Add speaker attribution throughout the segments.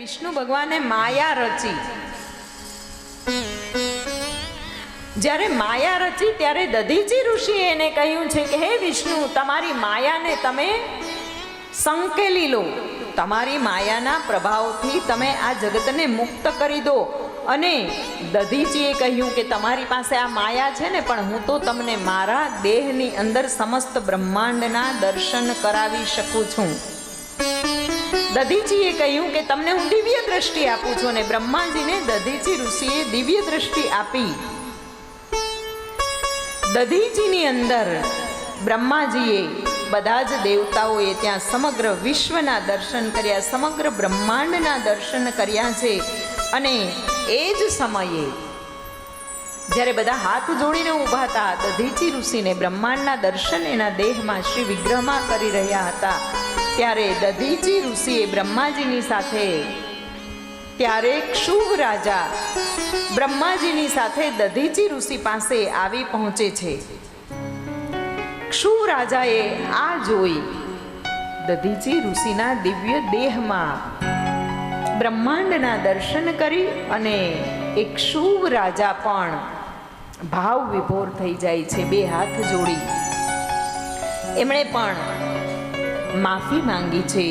Speaker 1: વિષ્ણુ ભગવાને માયા રચી. જ્યારે માયા રચી ત્યારે દધીચી ઋષિએ એને કહ્યું છે કે હે વિષ્ણુ, તમારી માયાને તમે સંકેલી લો, તમારી માયાના પ્રભાવથી તમે આ જગતને મુક્ત કરી દો. અને દધીચીએ કહ્યું કે તમારી પાસે આ માયા છે ને, પણ હું તો તમને મારા દેહની અંદર સમસ્ત બ્રહ્માંડના દર્શન કરાવી શકું છું. દધીચીએ કહ્યું કે તમને હું દિવ્ય દ્રષ્ટિ આપું છું. અને બ્રહ્માજીને દધીચી ઋષિએ દિવ્ય દ્રષ્ટિ આપી. દધીચીની અંદર બ્રહ્માજીએ બધા જ દેવતાઓએ ત્યાં સમગ્ર વિશ્વના દર્શન કર્યા, સમગ્ર બ્રહ્માંડના દર્શન કર્યા છે. અને એ જ સમયે જ્યારે બધા હાથ જોડીને ઊભા હતા, દધીચી ઋષિને બ્રહ્માંડના દર્શન એના દેહમાં શ્રી વિગ્રહમાં કરી રહ્યા હતા, ત્યારે દધીચી ઋષિએ બ્રહ્માજીની સાથે, ત્યારે ક્ષુભ રાજા બ્રહ્માજીની સાથે દધીચી ઋષિ પાસે આવી પહોંચે છે. ક્ષુભ રાજાએ આ જોઈ દધીચી ઋષિના દિવ્ય દેહમાં બ્રહ્માંડના દર્શન કરી અને એક ક્ષુભ રાજા પણ ભાવ વિભોર થઈ જાય છે. બે હાથ જોડી એમણે પણ માફી માંગી છે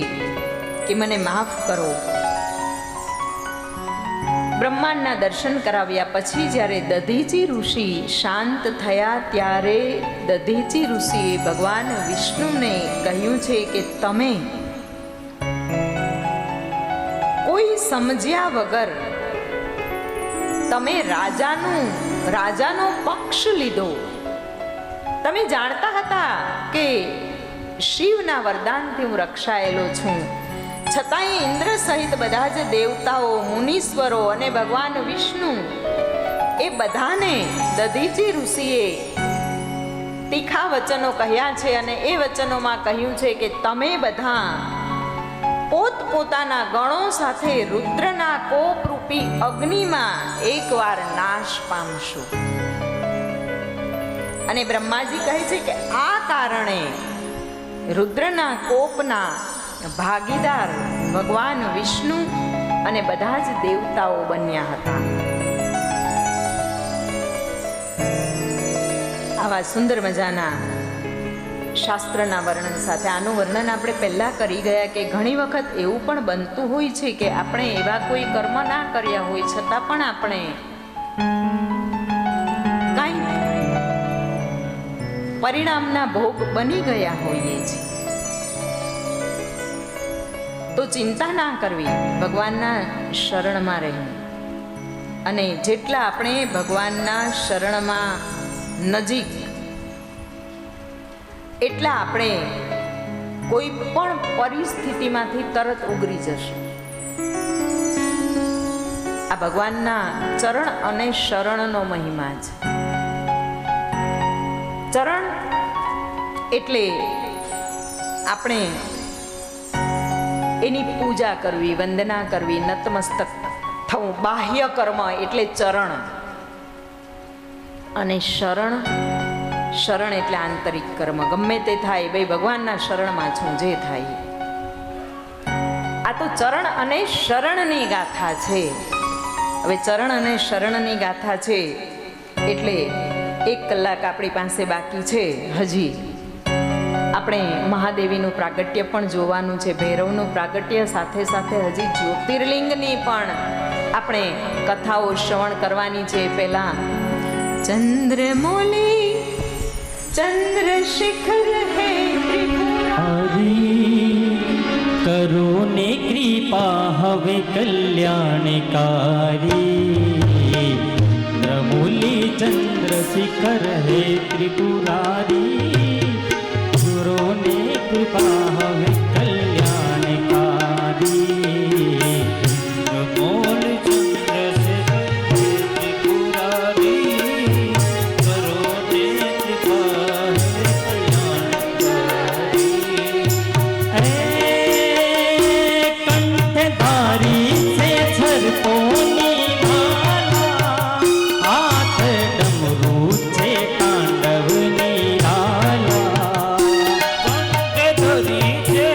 Speaker 1: કે મને માફ કરો. બ્રહ્માંડના દર્શન કરાવ્યા પછી જ્યારે દધીચી ઋષિ શાંત થયા, ત્યારે દધીચી ઋષિએ ભગવાન વિષ્ણુને કહ્યું છે કે તમે કોઈ સમજ્યા વગર તમે રાજાનો પક્ષ લીધો. તમે જાણતા હતા કે શિવના વરદાનથી હું રક્ષાયેલો છું, છતાંય ઇન્દ્ર સહિત બધા જ દેવતાઓ, મુનીશ્વરો અને ભગવાન વિષ્ણુ એ બધાને દધીચી ઋષિએ તીખા વચનો કહ્યા છે. અને એ વચનોમાં કહ્યું છે કે તમે બધા પોતપોતાના ગણો સાથે રુદ્રના કોપરૂપી અગ્નિમાં એકવાર નાશ પામશો. અને બ્રહ્માજી કહે છે કે આ કારણે રુદ્રના કોપના ભાગીદાર ભગવાન વિષ્ણુ અને બધા જ દેવતાઓ બન્યા હતા. આવા સુંદર મજાના શાસ્ત્રના વર્ણન સાથે આનું વર્ણન આપણે પહેલા કરી ગયા કે ઘણી વખત એવું પણ બનતું હોય છે કે આપણે એવા કોઈ કર્મ ના કર્યા હોય છતાં પણ આપણે કાંઈ પરિણામના ભોગ બની ગયા હોઈએ છીએ. તો ચિંતા ના કરવી, ભગવાનના શરણમાં રહેવું. અને જેટલા આપણે ભગવાનના શરણમાં નજીક, એટલા આપણે કોઈ પણ પરિસ્થિતિમાંથી તરત ઉગરી જશું. આ ભગવાનના ચરણ અને શરણનો મહિમા છે. ચરણ એટલે આપણે એની પૂજા કરવી, વંદના કરવી, નતમસ્તક થવું. બાહ્ય કર્મ એટલે ચરણ. અને શરણ એટલે આંતરિક કર્મ. ગમે તે થાય, ભાઈ ભગવાનના શરણમાં છું, જે થાય. આ તો ચરણ અને શરણની ગાથા છે. હવે ચરણ અને શરણની ગાથા છે એટલે 1 કલાક આપણી પાસે બાકી છે. હજી આપણે મહાદેવીનું પ્રાગટ્ય પણ જોવાનું છે, ભૈરવનું પ્રાગટ્ય, સાથે સાથે હજી જ્યોતિર્લિંગની પણ આપણે કથાઓ શ્રવણ કરવાની છે. પહેલા ચંદ્રમૌલી ચંદ્રશેખર હે
Speaker 2: ત્રિપુરારી, કરો ને કૃપા હવે કલ્યાણકારી. ચંદ્રમૌલી ચંદ્રશેખર હે ત્રિપુરારી, કરો ને કૃપા હવે કલ્યાણકારી. ચંદ્રમૌલ ચંદ્રશેખર હે ત્રિપુરારી, કરો ને કૃપા હવે કંઠધારી છે છરપોની માલા, હાથ ડમરું છે તાંડવની રાલા. કંઠધારી છે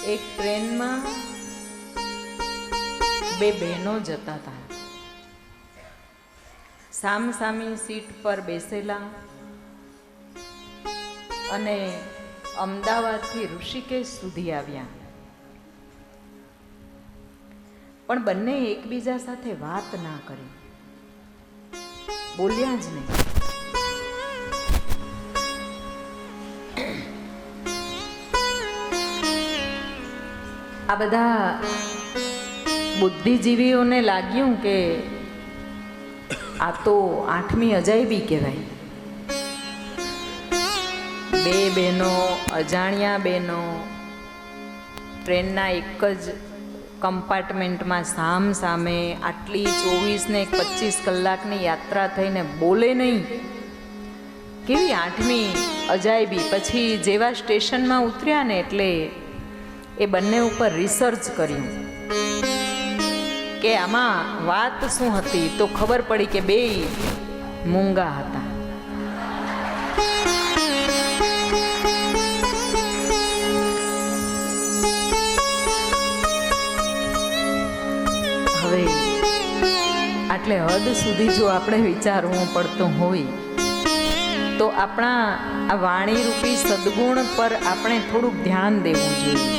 Speaker 1: એક ટ્રેનમાં બે બહેનો જતા હતા. સામસામી સીટ પર બેસેલા અને અમદાવાદથી ઋષિકેશ સુધી આવ્યા. પણ બંને એકબીજા સાથે વાત ના કરી, બોલ્યા જ નહીં. આ બધા બુદ્ધિજીવીઓને લાગ્યું કે આ તો 8મી અજાયબી કહેવાય. બે બહેનો, અજાણ્યા બહેનો, ટ્રેનના એક જ કમ્પાર્ટમેન્ટમાં સામ સામે આટલી 24 ને 25 કલાકની યાત્રા થઈને બોલે નહીં. કેવી 8મી અજાયબી. પછી જેવા સ્ટેશનમાં ઉતર્યા ને એટલે એ બંને ઉપર રિસર્ચ કર્યું કે આમાં વાત શું હતી. તો ખબર પડી કે બેય મૂંગા હતા. હવે આટલે હદ સુધી જો આપણે વિચારવું પડતું હોય તો આપણા આ વાણી રૂપી સદગુણ પર આપણે થોડુંક ધ્યાન દેવું જોઈએ.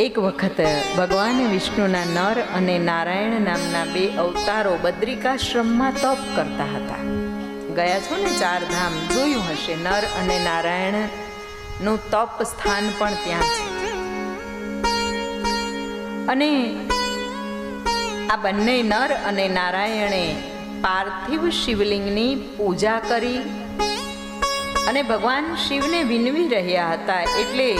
Speaker 1: એક વખત ભગવાન વિષ્ણુના નર અને નારાયણ નામના બે અવતારો બદ્રિકાશ્રમમાં તપ કરતા હતા. ગયા છો ને 4 ધામ, જોયું હશે. નર અને નારાયણનું તપ સ્થાન પણ ત્યાં છે. અને આ બંને નર અને નારાયણે પાર્થિવ શિવલિંગની પૂજા કરી અને ભગવાન શિવને વિનવી રહ્યા હતા. એટલે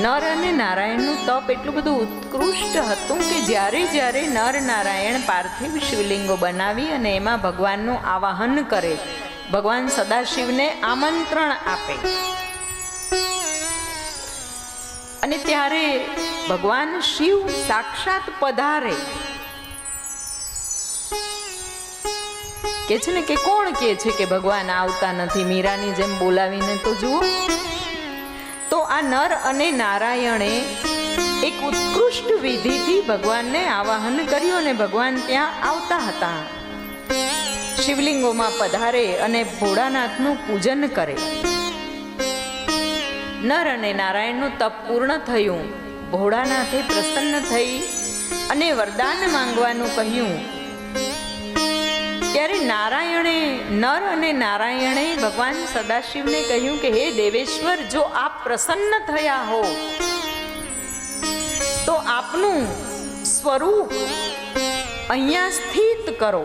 Speaker 1: નર અને નારાયણનું તપ એટલું બધું ઉત્કૃષ્ટ હતું કે જ્યારે જ્યારે નર નારાયણ પાર્થિવ શિવલિંગો બનાવી અને એમાં ભગવાનનું આવાહન કરે, ભગવાન સદાશિવને આમંત્રણ આપે અને ત્યારે ભગવાન શિવ સાક્ષાત પધારે. કે છે ને કે કોણ કે છે કે ભગવાન આવતા નથી, મીરાની જેમ બોલાવીને તો જુઓ. તો આ નર અને નારાયણે એક ઉત્કૃષ્ટ વિધિથી ભગવાનને આવાહન કર્યું અને ભગવાન ત્યાં આવતા હતા. શિવલિંગોમાં પધારે અને ભોળાનાથનું પૂજન કરે. નર અને નારાયણનું તપ પૂર્ણ થયું. ભોળાનાથે પ્રસન્ન થઈ અને વરદાન માંગવાનું કહ્યું. ત્યારે નર અને નારાયણે ભગવાન સદાશિવને કહ્યું કે હે દેવેશ્વર, જો આપ પ્રસન્ન થયા હો તો આપનું સ્વરૂપ અહીંયા સ્થિત કરો.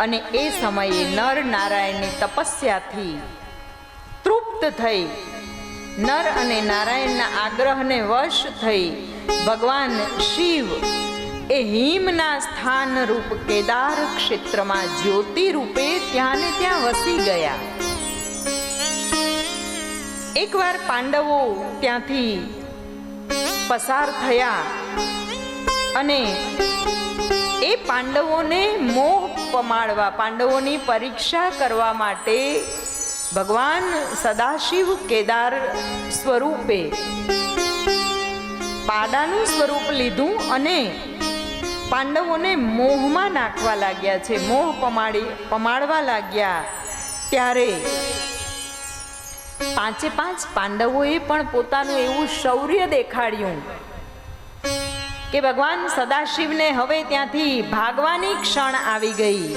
Speaker 1: અને એ સમયે નર નારાયણની તપસ્યાથી તૃપ્ત થઈ, નર અને નારાયણના આગ્રહને વશ થઈ ભગવાન શિવ એ હિમના સ્થાન રૂપ કેદાર ક્ષેત્રમાં જ્યોતિ રૂપે ત્યાં ને ત્યાં વસી ગયા. એકવાર પાંડવો ત્યાંથી પસાર થયા અને એ પાંડવોને મોહ પમાડવા, પાંડવોની પરીક્ષા કરવા માટે ભગવાન સદાશિવ કેદાર સ્વરૂપે પાડાનું સ્વરૂપ લીધું અને પાંડવોને મોહમાં નાખવા લાગ્યા છે, મોહ પમાડવા લાગ્યા. ત્યારે 5 પાંડવોએ પણ પોતાનું એવું શૌર્ય દેખાડ્યું કે ભગવાન સદાશિવને હવે ત્યાંથી ભાગવાની ક્ષણ આવી ગઈ.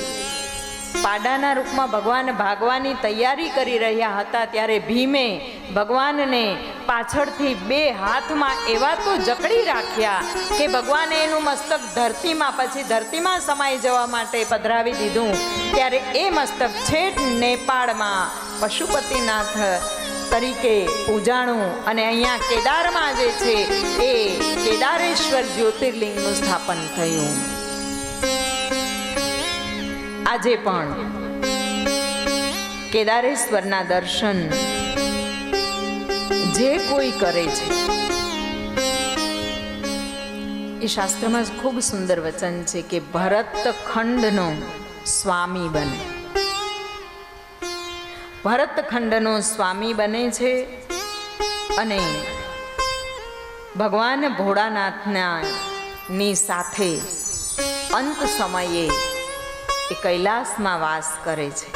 Speaker 1: પાડાના રૂપમાં ભગવાન ભાગવાની તૈયારી કરી રહ્યા હતા. ત્યારે ભીમે ભગવાનને પાછળથી 2 હાથમાં એવા તો જકડી રાખ્યા કે ભગવાને એનું મસ્તક ધરતીમાં, પછી ધરતીમાં સમાઈ જવા માટે પધરાવી દીધું. ત્યારે એ મસ્તક છેટ નેપાળમાં પશુપતિનાથ તરીકે પૂજાણું અને અહીંયા કેદારમાં જે છે એ કેદારેશ્વર જ્યોતિર્લિંગનું સ્થાપન થયું. આજે પણ કેદારેશ્વરના દર્શન જે કોઈ કરે છે એ શાસ્ત્રમાં ખૂબ સુંદર વચન છે કે ભરત ખંડનો સ્વામી બને. ભરતખંડનો સ્વામી બને છે અને ભગવાન ભોળાનાથની સાથે અંત સમયે એ કૈલાસમાં વાસ કરે છે.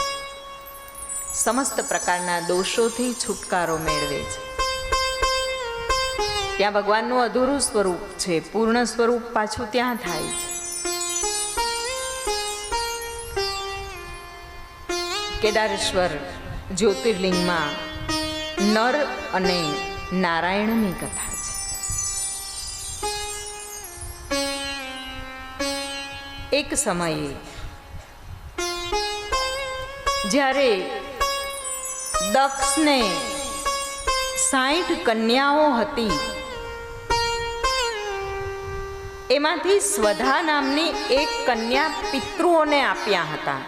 Speaker 1: સમસ્ત પ્રકારના દોષોથી છુટકારો મેળવે છે. ત્યાં ભગવાનનું અધૂરું સ્વરૂપ છે, પૂર્ણ સ્વરૂપ પાછું ત્યાં થાય છે. કેદારેશ્વર જ્યોતિર્લિંગમાં નર અને નારાયણની કથા છે. એક સમયે જ્યારે દક્ષને 60 કન્યાઓ હતી, એમાંથી સ્વધા નામની એક કન્યા પિતૃઓને આપ્યા હતા.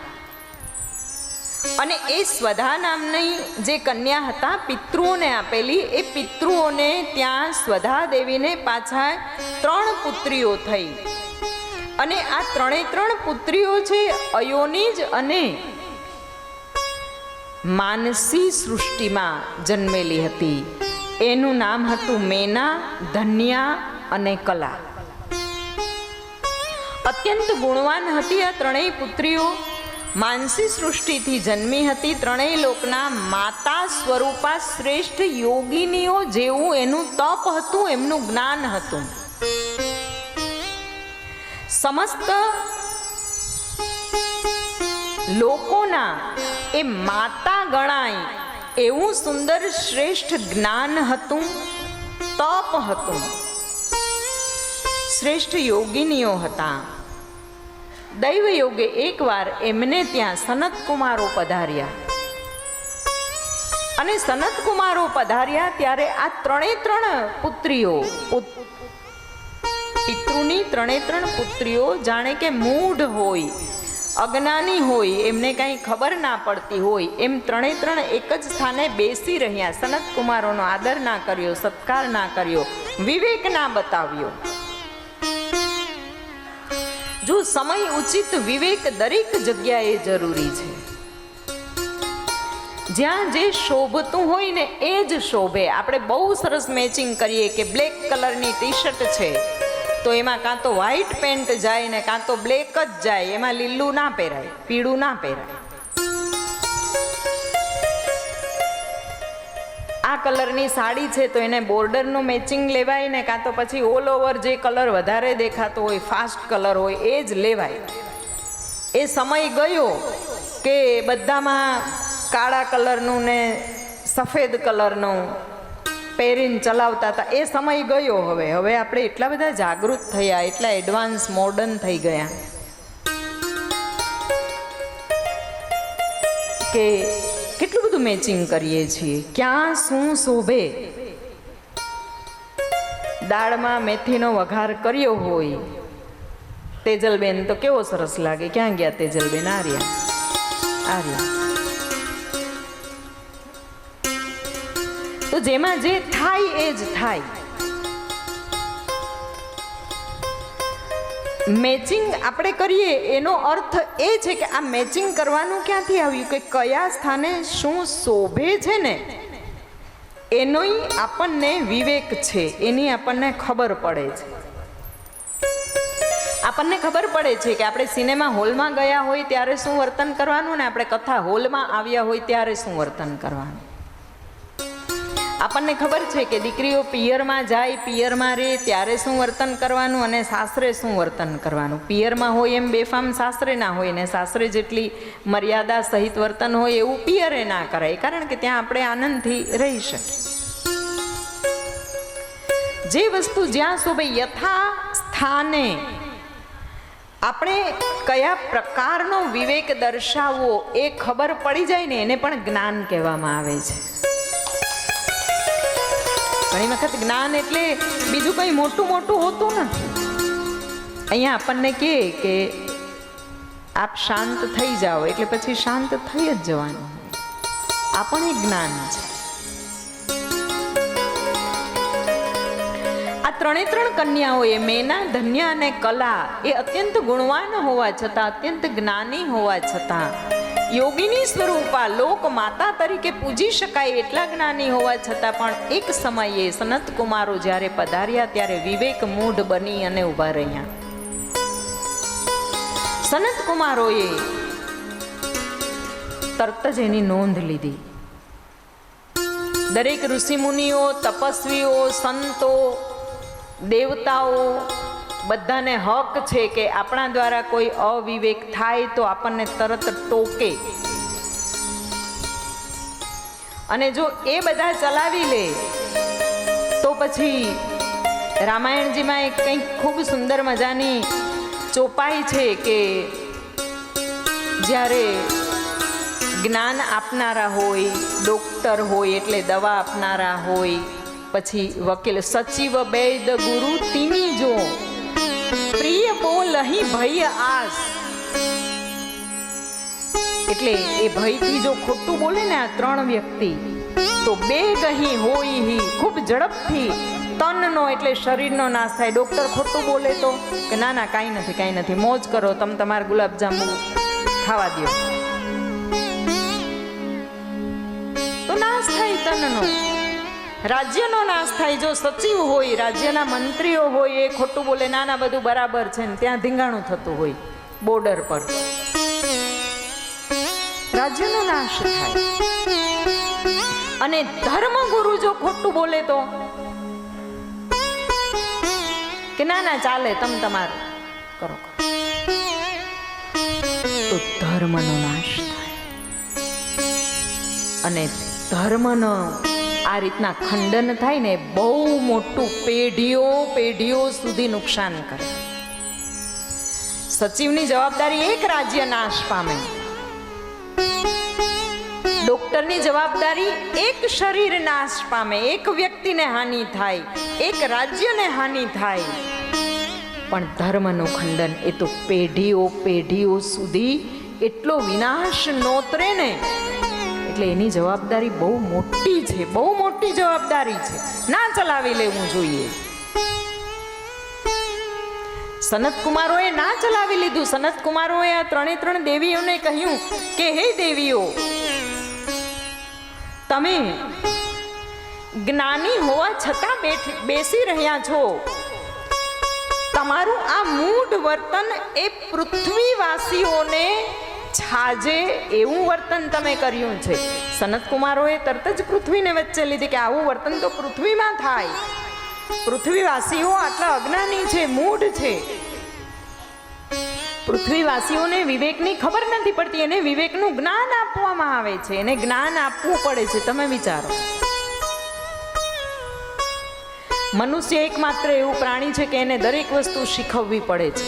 Speaker 1: અને એ સ્વધા નામની જે કન્યા હતા પિતૃઓને આપેલી, એ પિતૃઓને ત્યાં સ્વધા દેવીને પાછા 3 પુત્રીઓ થઈ. અને આ 3 પુત્રીઓ છે અયોનિજ અને માનસી સૃષ્ટિમાં જન્મેલી હતી. એનું નામ હતું મેના, ધન્યા અને કલા. અત્યંત ગુણવાન હતી આ 3 પુત્રીઓ. માનસી સૃષ્ટિથી જન્મી હતી. 3 લોકના માતા સ્વરૂપા શ્રેષ્ઠ યોગિનીઓ જેવું એનું તપ હતું, એમનું જ્ઞાન હતું. સમસ્ત લોકોના એ માતા ગણાય એવું સુંદર શ્રેષ્ઠ જ્ઞાન હતું, તપ હતું. શ્રેષ્ઠ યોગિનીઓ હતા. દૈવ યોગે એકવાર એમને ત્યાં સનત કુમારો પધાર્યા. અને સનત કુમારો પધાર્યા ત્યારે આ 3 પુત્રીઓ, પિતૃની 3 પુત્રીઓ જાણે કે મૂઢ હોય, અજ્ઞાની હોય, એમને કાંઈ ખબર ના પડતી હોય એમ 3 એક જ સ્થાને બેસી રહ્યા. સનત કુમારોનો આદર ના કર્યો, સત્કાર ના કર્યો, વિવેક ના બતાવ્યો. જો સમય ઉચિત વિવેક દરેક જગ્યાએ જરૂરી છે. જ્યાં જે શોભતું હોય ને એ જ શોભે. આપણે બહુ સરસ મેચિંગ કરીએ કે બ્લેક કલરની ટી શર્ટ છે તો એમાં કાં તો વ્હાઈટ પેન્ટ જાય ને કાં તો બ્લેક જ જાય. એમાં લીલું ના પહેરાય, પીળું ના પહેરાય. આ કલરની સાડી છે તો એને બોર્ડરનું મેચિંગ લેવાય ને કાં તો પછી ઓલ ઓવર જે કલર વધારે દેખાતો હોય, ફાસ્ટ કલર હોય એ જ લેવાય. એ સમય ગયો કે બધામાં કાળા કલરનું ને સફેદ કલરનું પહેરીને ચલાવતા હતા. એ સમય ગયો. હવે આપણે એટલા બધા જાગૃત થયા, એટલા એડવાન્સ મોડર્ન થઈ ગયા કે કેટલું બધું મેચિંગ કરીએ છીએ. ક્યાં શું શોભે. દાળમાં મેથીનો વઘાર કર્યો હોય, તેજલબેન તો કેવો સરસ લાગે. ક્યાં ગયા તેજલબેન? આર્યા. તો જેમાં જે થાય એ જ થાય. મેચિંગ આપણે કરીએ એનો અર્થ એ છે કે આ મેચિંગ કરવાનું ક્યાંથી આવ્યું, કે કયા સ્થાને શું શોભે છે ને એનોય આપણને વિવેક છે, એની આપણને ખબર પડે છે. આપણને ખબર પડે છે કે આપણે સિનેમા હોલમાં ગયા હોય ત્યારે શું વર્તન કરવાનું ને આપણે કથા હોલમાં આવ્યા હોય ત્યારે શું વર્તન કરવાનું. આપણને ખબર છે કે દીકરીઓ પિયરમાં જાય, પિયરમાં રહે ત્યારે શું વર્તન કરવાનું અને સાસરે શું વર્તન કરવાનું. પિયરમાં હોય એમ બેફામ સાસરે ના હોય ને સાસરે જેટલી મર્યાદા સહિત વર્તન હોય એવું પિયરે ના કરાય, કારણ કે ત્યાં આપણે આનંદથી રહી શકીએ. જે વસ્તુ જ્યાં શોભે યથા સ્થાને આપણે કયા પ્રકારનો વિવેક દર્શાવવો એ ખબર પડી જાય ને એને પણ જ્ઞાન કહેવામાં આવે છે. ઘણી વખત જ્ઞાન એટલે બીજું કંઈ મોટું હોતું નથી. અહીંયા આપણને કહે કે આપ શાંત થઈ જાઓ એટલે પછી શાંત થઈ જ જવાનું. આ પણ એક જ્ઞાન છે. આ 3 કન્યાઓએ મેના, ધન્યા અને કલા એ અત્યંત ગુણવાન હોવા છતાં, અત્યંત જ્ઞાની હોવા છતાં યોગિની સ્વરૂપા લોક માતા તરીકે પૂજી શકાય એટલા જ્ઞાની હોવા છતાં પણ એક સમયે સનત કુમારો જ્યારે પધાર્યા ત્યારે વિવેક મૂઢ બની અને ઊભા રહ્યા. સનત કુમારોએ તરત જ એની નોંધ લીધી. દરેક ઋષિમુનિઓ, તપસ્વીઓ, સંતો, દેવતાઓ બધાને હક છે કે આપણા દ્વારા કોઈ અવિવેક થાય તો આપણને તરત ટોકે. અને જો એ બધા ચલાવી લે તો પછી રામાયણજીમાં એક કંઈક ખૂબ સુંદર મજાની ચોપાઈ છે કે જ્યારે જ્ઞાન આપનારા હોય, ડોક્ટર હોય એટલે દવા આપનારા હોય, પછી વકીલ, સચિવ, વૈદ, ગુરુ તીની જો પ્રિય બોલ અહીં ભય આસ. એટલે એ ભયથી જો ખોટું બોલે ને આ ત્રણ વ્યક્તિ તો બે ગહી હોય હી, ખૂબ ઝડપથી તનનો એટલે શરીરનો નાશ થાય. ડોક્ટર ખોટું બોલે તો કે ના ના કાંઈ નથી, કાંઈ નથી, મોજ કરો, તમે તમારા ગુલાબજાંબુ ખાવા દો, તો નાશ થાય તનનો, રાજ્યનો નાશ થાય. જો સચિવ હોય, રાજ્યના મંત્રીઓ હોય, એ ખોટું બોલે, ના ના બધું બરાબર છે ને ત્યાં ધીંગાણું થતું હોય બોર્ડર પર, રાજ્યનો નાશ થાય. અને ધર્મગુરુ જો ખોટું બોલે તો કે ના ના ચાલે, તમે તમારું કરો, તો ધર્મનો નાશ થાય. અને ધર્મનો આ રીતના ખંડન થાય ને બહુ મોટું પેઢીઓ સુધી નુકસાન કરે. સચિવની જવાબદારી એક રાજ્ય નાશ પામે, ડોક્ટરની જવાબદારી એક શરીર નાશ પામે, એક વ્યક્તિને હાનિ થાય, એક રાજ્યને હાનિ થાય. પણ ધર્મનું ખંડન એ તો પેઢીઓ સુધી એટલો વિનાશ નોતરે ને, એટલે એની જવાબદારી બહુ મોટી છે, બહુ મોટી જવાબદારી છે, ના ચલાવી લેવું જોઈએ. સનત કુમારોએ ના ચલાવી લીધું. સનત કુમારોએ આ ત્રણ દેવીઓને કહ્યું કે હે દેવીઓ, તમે જ્ઞાની હોવા છતાં બેસી રહ્યા છો, તમારું આ મૂઢ વર્તન એ પૃથ્વીવાસીઓને છાજે એવું વર્તન તમે કર્યું છે. સનત કુમારોએ તરત જ પૃથ્વીને વચ્ચે લીધી કે આવું વર્તન તો પૃથ્વીમાં થાય. પૃથ્વીવાસીઓ આટલા અજ્ઞાની છે, મૂઢ છે. પૃથ્વીવાસીઓને વિવેકની ખબર નથી પડતી, એને વિવેકનું જ્ઞાન આપવામાં આવે છે, એને જ્ઞાન આપવું પડે છે. તમે વિચારો, મનુષ્ય એકમાત્ર એવું પ્રાણી છે કે એને દરેક વસ્તુ શીખવવી પડે છે.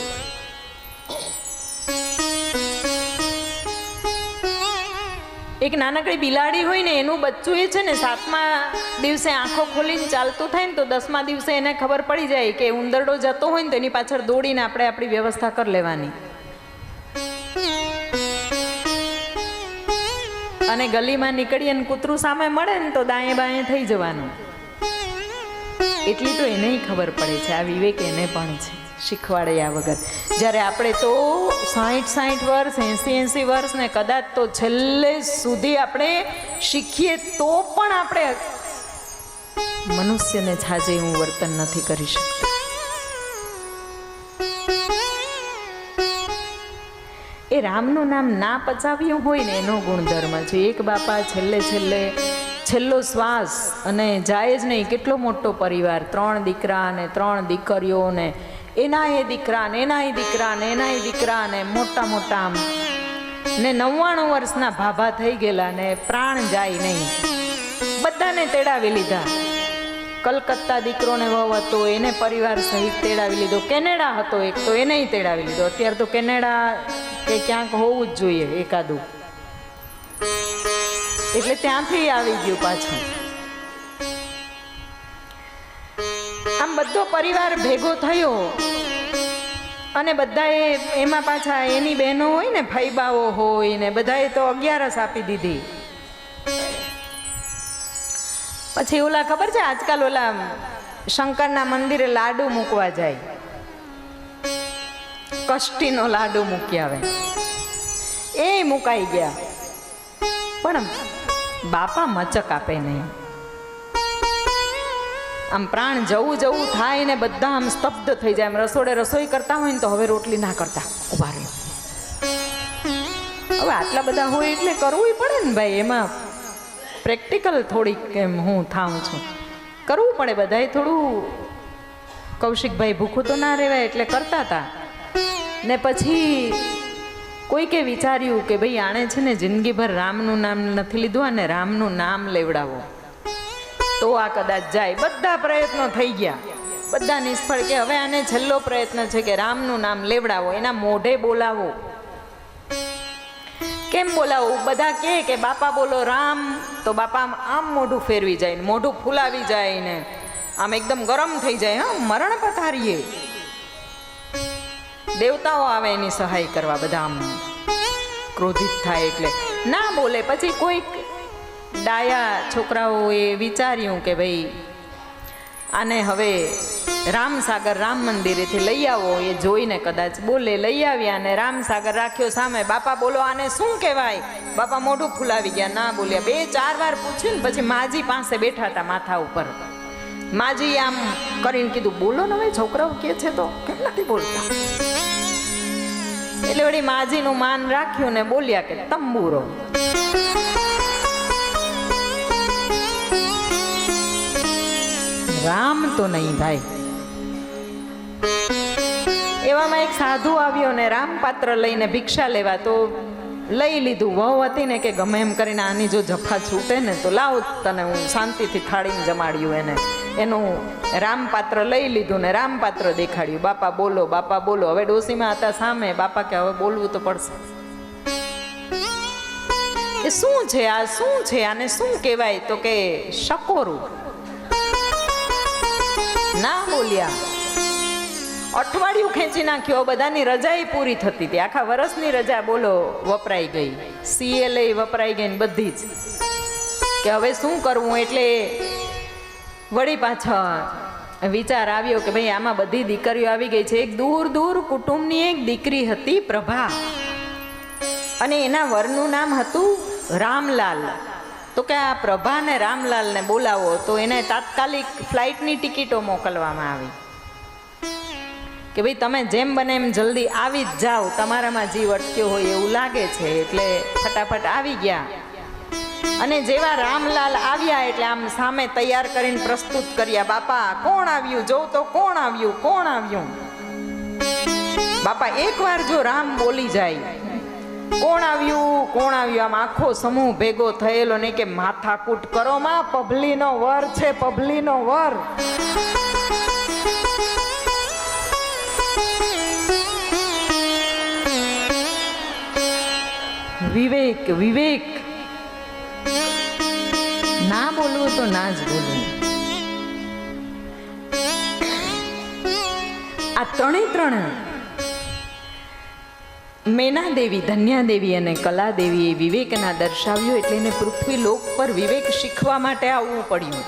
Speaker 1: એક નાનકડી બિલાડી હોય ને, એનું બચ્ચું એ છે ને 7મા દિવસે આંખો ખોલીને ચાલતું થાય ને તો 10મા દિવસે એને ખબર પડી જાય કે ઉંદરડો જતો હોય ને તો એની પાછળ દોડીને આપણે આપણી વ્યવસ્થા કરી લેવાની. અને ગલીમાં નીકળીએ ને કૂતરું સામે મળે ને તો દાયે બાયે થઈ જવાનું. એટલી તો એને ખબર પડે છે. આ વિવેક એને પણ છે, શીખવાડ્યા વગર. જ્યારે આપણે તો 60 વર્ષ 80 વર્ષ ને કદાચ તો છેલ્લે સુધી આપણે શીખીએ તો પણ આપણે મનુષ્યને છાજે એવું વર્તન નથી કરી શકતા. એ રામનું નામ ના પચાવ્યું હોય ને એનો ગુણધર્મ છે. એક બાપા છેલ્લો શ્વાસ અને જાય જ નહીં, કેટલો મોટો પરિવાર, 3 દીકરા ને 3 દીકરીઓ ને એનાય દીકરા ને એનાય દીકરા ને એનાય દીકરા ને મોટા આમ ને 99 વર્ષના ભાભા થઈ ગયેલા ને પ્રાણ જાય નહીં, બધાને તેડાવી લીધા. કલકત્તા દીકરોને વહુ હતો, એને પરિવાર સહિત તેડાવી લીધો. કેનેડા હતો એક, તો એને તેડાવી લીધો. અત્યારે તો કેનેડા કે ક્યાંક હોવું જ જોઈએ એકાદું, એટલે ત્યાંથી આવી ગયું પાછું. આમ બધો પરિવાર ભેગો થયો અને બધાએ એમાં પાછા એની બહેનો હોય ને, ફૈબાઓ હોય ને, બધાએ તો 11 આપી દીધી. પછી ઓલા ખબર છે આજકાલ ઓલા શંકરના મંદિરે લાડુ મૂકવા જાય, કષ્ટીનો લાડુ મૂકી આવે, એ મુકાઈ ગયા. પણ બાપા મચક આપે નહીં. આમ પ્રાણ જવું જવું થાય ને બધા આમ સ્તબ્ધ થઈ જાય. આમ રસોડે રસોઈ કરતા હોય ને તો હવે રોટલી ના કરતા, ઉભા રહ્યો. હવે આટલા બધા હોય એટલે કરવું પડે ને ભાઈ. એમાં પ્રેક્ટિકલ થોડીક એમ હું થાઉં છું, કરવું પડે બધાએ થોડું. કૌશિકભાઈ ભૂખું તો ના રહેવાય એટલે કરતા હતા. ને પછી કોઈકે વિચાર્યું કે ભાઈ આણે છે ને જિંદગીભર રામનું નામ નથી લીધું અને રામનું નામ લેવડાવો તો આ કદાચ જાય. બધા પ્રયત્નો થઈ ગયા, બધા નિષ્ફળ. કે હવે આને છેલ્લો પ્રયત્ન છે કે રામનું નામ લેવડાવો, એના મોઢે બોલાવો. કેમ બોલાવું? બધા કે બાપા બોલો રામ, તો બાપા આમ મોઢું ફેરવી જાય, મોઢું ફૂલાવી જાય ને આમ એકદમ ગરમ થઈ જાય. હા, મરણ પથારીએ દેવતાઓ આવે એની સહાય કરવા, બધા આમ ક્રોધિત થાય એટલે ના બોલે. પછી કોઈક ડાયા છોકરાઓએ વિચાર્યું કે ભાઈ આને હવે રામસાગર રામ મંદિરેથી લઈ આવો. એ જોઈને કદાચ બોલે. લઈ આવ્યા અને રામસાગર રાખ્યો સામે. બાપા બોલો આને શું કહેવાય? બાપા મોઢું ફૂલાવી ગયા, ના બોલ્યા. 2-4 વાર પૂછ્યું ને પછી માજી પાસે બેઠા હતા માથા ઉપર. માજી આમ કરીને કીધું બોલો ને હવે, છોકરાઓ કે છે તો કેમ નથી બોલતા? એટલે વળી માજીનું માન રાખ્યું ને બોલ્યા કે તંબુરો. રામ તો નહીં ભાઈ. એવામાં એક સાધુ આવ્યો ને રામપાત્ર લઈને ભિક્ષા લેવા. તો લઈ લીધું. વહુ હતી ને કે ગમે એમ કરીને આની જો જફા છૂટે ને તો લાવ તને હું શાંતિથી થાળીને જમાડ્યું. એને એનું રામપાત્ર લઈ લીધું ને રામપાત્ર દેખાડ્યું. બાપા બોલો, બાપા બોલો. હવે ડોસીમાં હતા સામે. બાપા કે હવે બોલવું તો પડશે. એ શું છે? આ શું છે? આને શું કહેવાય? તો કે શકોરું. ના બોલ્યા. અઠવાડિયું ખેંચી નાખ્યો. બધાની રજા પૂરી થતી હતી. આખા વર્ષની રજા બોલો વપરાઈ ગઈ. CLA વપરાઈ ગઈ ને બધી જ. કે હવે શું કરવું? એટલે વળી પાછળ વિચાર આવ્યો કે ભાઈ આમાં બધી દીકરીઓ આવી ગઈ છે. એક દૂર દૂર કુટુંબની એક દીકરી હતી પ્રભા, અને એના વરનું નામ હતું રામલાલ. તો કે આ પ્રભા ને રામલાલ ને બોલાવો. તો એને તાત્કાલિક ફ્લાઇટની ટિકિટો મોકલવામાં આવી કે ભાઈ તમે જેમ બને એમ જલ્દી આવી જ જાઓ, તમારામાં જીવ અટક્યો હોય એવું લાગે છે. એટલે ફટાફટ આવી ગયા. અને જેવા રામલાલ આવ્યા એટલે આમ સામે તૈયાર કરીને પ્રસ્તુત કર્યા. બાપા કોણ આવ્યું? જોવ તો કોણ આવ્યું, કોણ આવ્યું? બાપા એકવાર જો રામ બોલી જાય, કોણ આવ્યું, કોણ આવ્યું, આમ આખો સમૂહ ભેગો થયેલો. ને કે માથાકૂટ કરો માં, પભલીનો વર છે, પભલીનો વર. વિવેક, વિવેક. ના બોલવું તો ના જ બોલવું. આ ત્રણે મેનાદેવી, ધન્યાદેવી અને કલાદેવીએ વિવેકના દર્શાવ્યું. એટલે એને પૃથ્વી લોક પર વિવેક શીખવા માટે આવવું પડ્યું.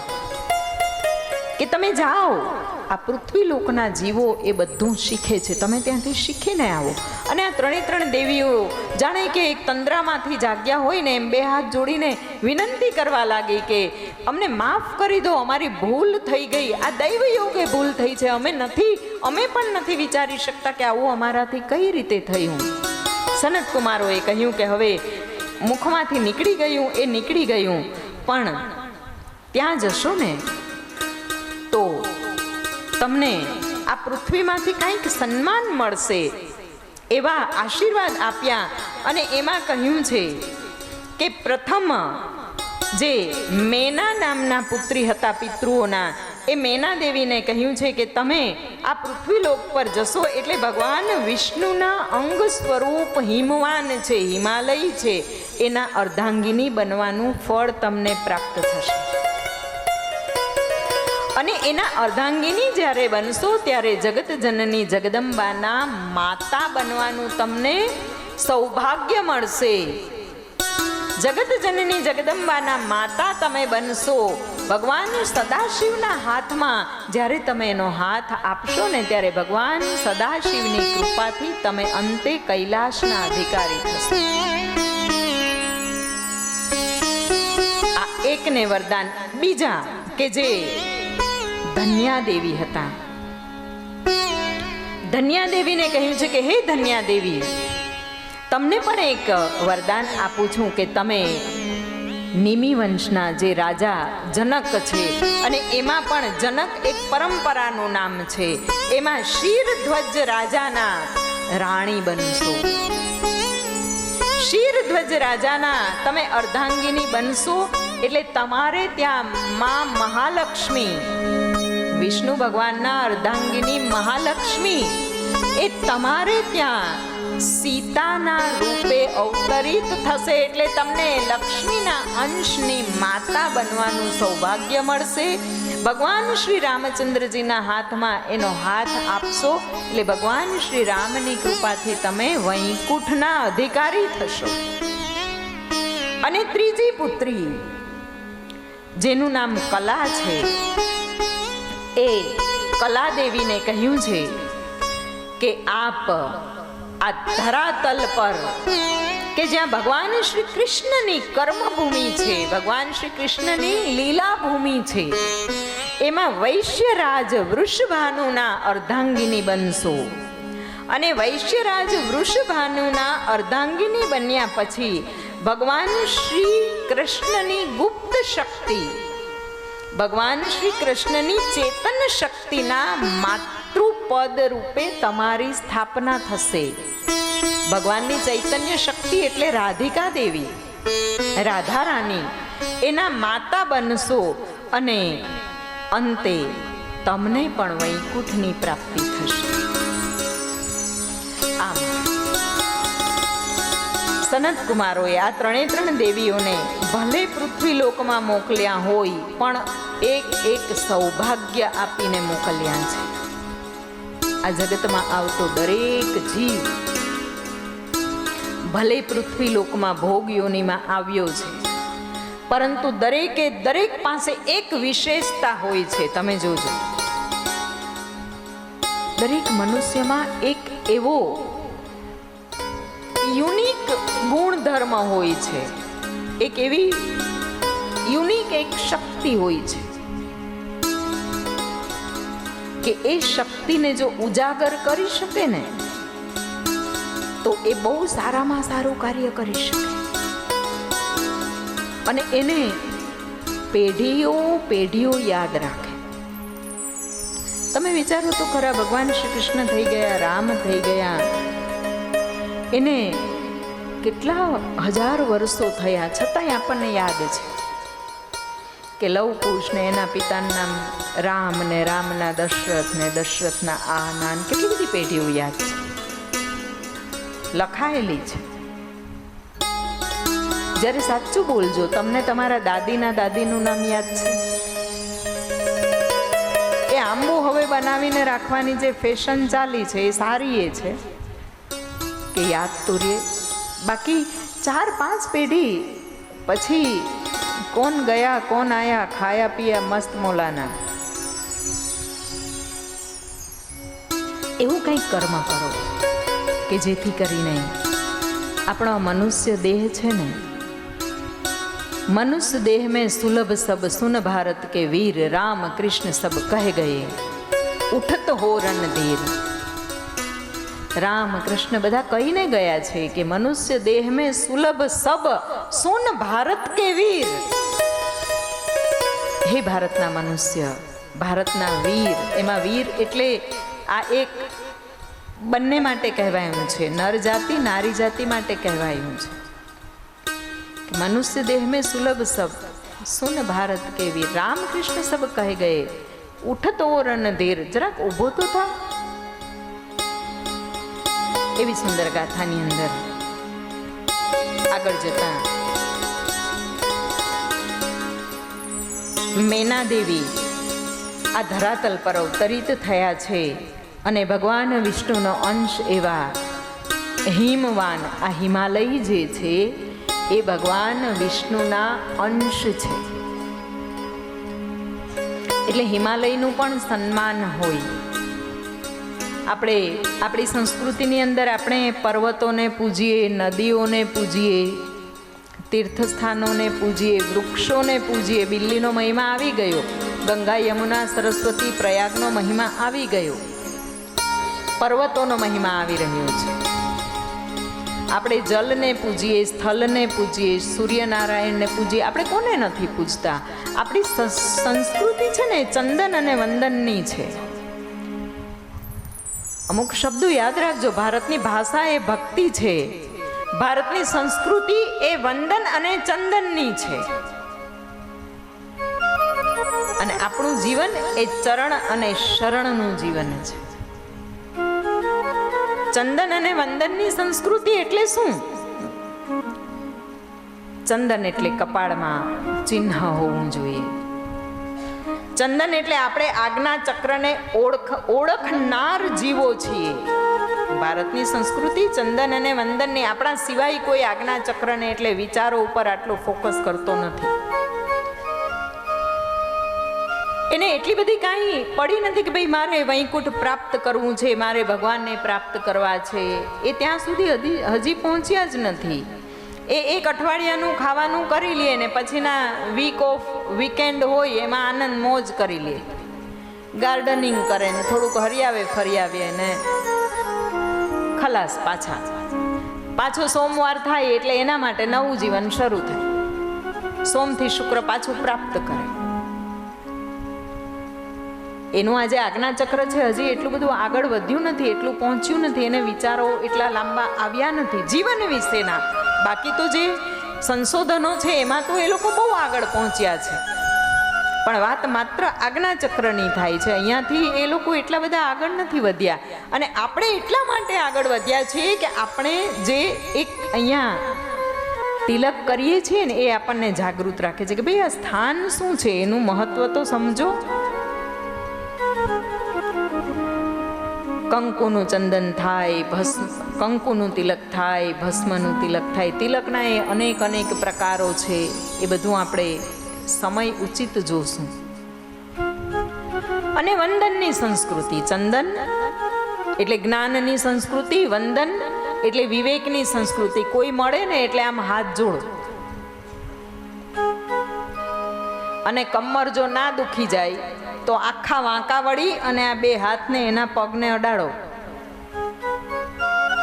Speaker 1: કે તમે જાઓ, આ પૃથ્વી લોકના જીવો એ બધું શીખે છે, તમે ત્યાંથી શીખીને આવો. અને આ ત્રણે દેવીઓ જાણે કે એક તંદ્રામાંથી જાગ્યા હોય ને એમ 2 હાથ જોડીને વિનંતી કરવા લાગી કે અમને માફ કરી દો, અમારી ભૂલ થઈ ગઈ. આ દૈવ યોગે ભૂલ થઈ છે. અમે પણ નથી વિચારી શકતા કે આવું અમારાથી કઈ રીતે થયું. સનત કુમારોએ કહ્યું કે હવે મુખમાંથી નીકળી ગયું એ નીકળી ગયું, પણ ત્યાં જશો ને તો તમને આ પૃથ્વીમાંથી કંઈક સન્માન મળશે એવા આશીર્વાદ આપ્યા. અને એમાં કહ્યું છે કે પ્રથમ જે મેના નામના પુત્રી હતા પિતૃઓના, એ મેના દેવીને કહ્યું છે કે તમે આ પૃથ્વી લોક પર જશો એટલે ભગવાન વિષ્ણુના અંગ સ્વરૂપ હિમવાન છે, હિમાલય છે, એના અર્ધાંગિની બનવાનું ફળ તમને પ્રાપ્ત થશે. અને એના અર્ધાંગિની જ્યારે બનશો ત્યારે જગત જનની જગદંબાના માતા બનવાનું તમને સૌભાગ્ય મળશે. જગત જનની જગદંબાના માતા તમે બનશો. ભગવાન સદાશિવના હાથમાં જ્યારે તમે એનો હાથ આપશો ને ત્યારે ભગવાન સદાશિવની કૃપાથી તમે અંતે કૈલાસના અધિકારી થશો. એકને વરદાન, બીજા કે જે ધન્યાદેવી હતા, ધન્યાદેવીને કહ્યું છે કે હે ધન્યાદેવી, તમને પણ એક વરદાન આપું છું કે તમે નિમિ વંશના જે રાજા જનક છે, અને એમાં પણ જનક એક પરંપરાનું નામ છે, એમાં શિરધ્વજ રાજાના રાણી બનશો. શિરધ્વજ રાજાના તમે અર્ધાંગિની બનશો. એટલે તમારે ત્યાં માં મહાલક્ષ્મી, વિષ્ણુ ભગવાનના અર્ધાંગિની મહાલક્ષ્મી, એ તમારે ત્યાં સીતાના રૂપે અવતરિત થશે. એટલે તમને લક્ષ્મીના અંશની માતા બનવાનું સૌભાગ્ય મળશે. ભગવાન શ્રી રામચંદ્રજીના હાથમાં એનો હાથ આપશો એટલે ભગવાન શ્રી રામની કૃપાથી તમે વૈકુંઠના અધિકારી થશો. અને ત્રીજી પુત્રી જેનું નામ કલા છે, એ કલાદેવીને કહ્યું છે કે આપ આ ધરાતલ પર કે જ્યાં ભગવાન શ્રી કૃષ્ણની કર્મભૂમિ છે, ભગવાન શ્રી કૃષ્ણની લીલા ભૂમિ છે, એમાં વૈશ્યરાજ વૃષભાનુના અર્ધાંગિની બનશો. અને વૈશ્યરાજ વૃષભાનુના અર્ધાંગિની બન્યા પછી ભગવાન શ્રી કૃષ્ણની ગુપ્ત શક્તિ, ભગવાન શ્રી કૃષ્ણની ચેતન શક્તિના માતૃપદ રૂપે તમારી સ્થાપના થશે. ભગવાનની ચૈતન્ય શક્તિ એટલે રાધિકા દેવી, રાધા રાણી, એના માતા બનશો. અને અંતે તમને પણ વૈકુંઠની પ્રાપ્તિ થશે. આમ સનત કુમારોએ આ ત્રણ દેવીઓને ભલે પૃથ્વીલોકમાં મોકલ્યા હોય, પણ એક એક સૌભાગ્ય આપીને મોકલ્યા છે. આ જગતમાં આવતો દરેક જીવ ભલે પૃથ્વીલોકમાં ભોગ યોનિમાં આવ્યો છે, પરંતુ દરેકે દરેક પાસે એક વિશેષતા હોય છે. તમે જોજો, દરેક મનુષ્યમાં એક એવો યુનિક ગુણધર્મ હોય છે, એક એવી યુનિક એક શક્તિ હોય છે કે એ શક્તિને જો ઉજાગર કરી શકે ને તો એ બહુ સારામાં સારું કાર્ય કરી શકે. અને એને પેઢીઓ યાદ રાખે. તમે વિચારો તો ખરા, ભગવાન શ્રી કૃષ્ણ થઈ ગયા, રામ થઈ ગયા, એને કેટલા હજાર વર્ષો થયા, છતાંય આપણને યાદ છે કે લવ કુશ ને એના પિતાનું નામ રામ, ને રામના દશરથ, ને દશરથના આ નામ, કેટલી બધી પેઢીઓ યાદ છે, લખાયેલી છે. જ્યારે સાચું બોલજો, તમને તમારા દાદીનું નામ યાદ છે? એ આંબો હવે બનાવીને રાખવાની જે ફેશન ચાલી છે એ સારી એ છે કે યાદ તો રે. બાકી 4-5 પેઢી પછી કોણ ગયા કોણ આયા, ખાયા પિયા મસ્ત મોલાના. એવું કંઈક કર્મ કરો કે જેથી કરીને આપણો મનુષ્ય દેહ છે ને, मनुष्य देह में सुलभ सब सुन भारत के वीर, राम कृष्ण सब कह गए उठत हो रणधीर. राम कृष्ण બધા કહીને ગયા છે કે મનુષ્ય દેહ में सुलभ सब सुन भारत के वीर. હે ભારતના મનુષ્ય, ભારતના વીર. એમાં વીર એટલે આ એક બંને માટે કહેવાયું છે, નર જાતિ નારી જાતિ માટે કહેવાયું છે. मनुष्य देह में सुलभ सब सुन भारत के वीर, राम कृष्ण सब कह गए उठत हो रणधीर. જરાક ઊભો તો થા. એવી સુંદર ગાથાની અંદર આગળ જતા મેના દેવી આ ધરાતલ પર અવતરિત થયા છે અને ભગવાન વિષ્ણુનો અંશ એવા હિમવાન, આ હિમાલય જે છે એ ભગવાન વિષ્ણુના અંશ છે. એટલે હિમાલયનું પણ સન્માન હોય. આપણે આપણી સંસ્કૃતિની અંદર આપણે પર્વતોને પૂજીએ, નદીઓને પૂજીએ, તીર્થસ્થાનોને પૂજીએ, વૃક્ષોને પૂજીએ. બિલ્લીનો મહિમા આવી ગયો, ગંગા યમુના સરસ્વતી પ્રયાગનો મહિમા આવી ગયો, પર્વતોનો મહિમા આવી રહ્યો છે. આપણે જલને પૂજીએ, સ્થળને પૂજીએ, સૂર્યનારાયણને પૂજીએ. આપણે કોને નથી પૂજતા? આપણી સંસ્કૃતિ છે ને ચંદન અને વંદનની છે. અમુક શબ્દો યાદ રાખજો. ભારતની ભાષા એ ભક્તિ છે, ભારતની સંસ્કૃતિ એ વંદન અને ચંદનની છે, અને આપણું જીવન એ ચરણ અને શરણનું જીવન છે. ચંદન અને વંદનની સંસ્કૃતિ એટલે શું? ચંદન એટલે કપાળમાં ચિહ્ન હોવું જોઈએ. ચંદન એટલે આપણે આજ્ઞા ચક્રને ઓળખનાર જીવો છીએ. ભારતની સંસ્કૃતિ ચંદન અને વંદનની. આપણા સિવાય કોઈ આજ્ઞા ચક્રને એટલે વિચારો ઉપર આટલું ફોકસ કરતો નથી. એને એટલી બધી કાંઈ પડી નથી કે ભાઈ મારે વૈકુંઠ પ્રાપ્ત કરવું છે, મારે ભગવાનને પ્રાપ્ત કરવા છે. એ ત્યાં સુધી હજી પહોંચ્યા જ નથી. એ એક અઠવાડિયાનું ખાવાનું કરી લે ને પછીના વીકેન્ડ હોય એમાં આનંદ મોજ કરી લે, ગાર્ડનિંગ કરે ને થોડુંક હરિયાવે ફરિયાવે ને ખલાસ. પાછો સોમવાર થાય એટલે એના માટે નવું જીવન શરૂ થાય. સોમથી શુક્ર પાછું પ્રાપ્ત કરે. એનું આજે આજ્ઞા ચક્ર છે, હજી એટલું બધું આગળ વધ્યું નથી, એટલું પહોંચ્યું નથી. એને વિચારો એટલા લાંબા આવ્યા નથી જીવન વિશેના. બાકી તો જે સંશોધનો છે એમાં તો એ લોકો બહુ આગળ પહોંચ્યા છે, પણ વાત માત્ર આજ્ઞા ચક્રની થાય છે. અહીંયાથી એ લોકો એટલા બધા આગળ નથી વધ્યા, અને આપણે એટલા માટે આગળ વધ્યા છીએ કે આપણે જે એક અહીંયા તિલક કરીએ છીએ ને એ આપણને જાગૃત રાખે છે કે ભાઈ આ સ્થાન શું છે, એનું મહત્વ તો સમજો. કંકુનું ચંદન થાય, કંકુનું તિલક થાય, ભસ્મનું તિલક થાય. તિલકના એ અનેક પ્રકારો છે. એ બધું આપણે સમય ઉચિત જોશું. અને વંદનની સંસ્કૃતિ. ચંદન એટલે જ્ઞાનની સંસ્કૃતિ, વંદન એટલે વિવેકની સંસ્કૃતિ. કોઈ મળે ને એટલે આમ હાથ જોડો, અને કમર જો ના દુખી જાય તો આખા વાંકા વળી અને આ બે હાથને એના પગને અડાડો.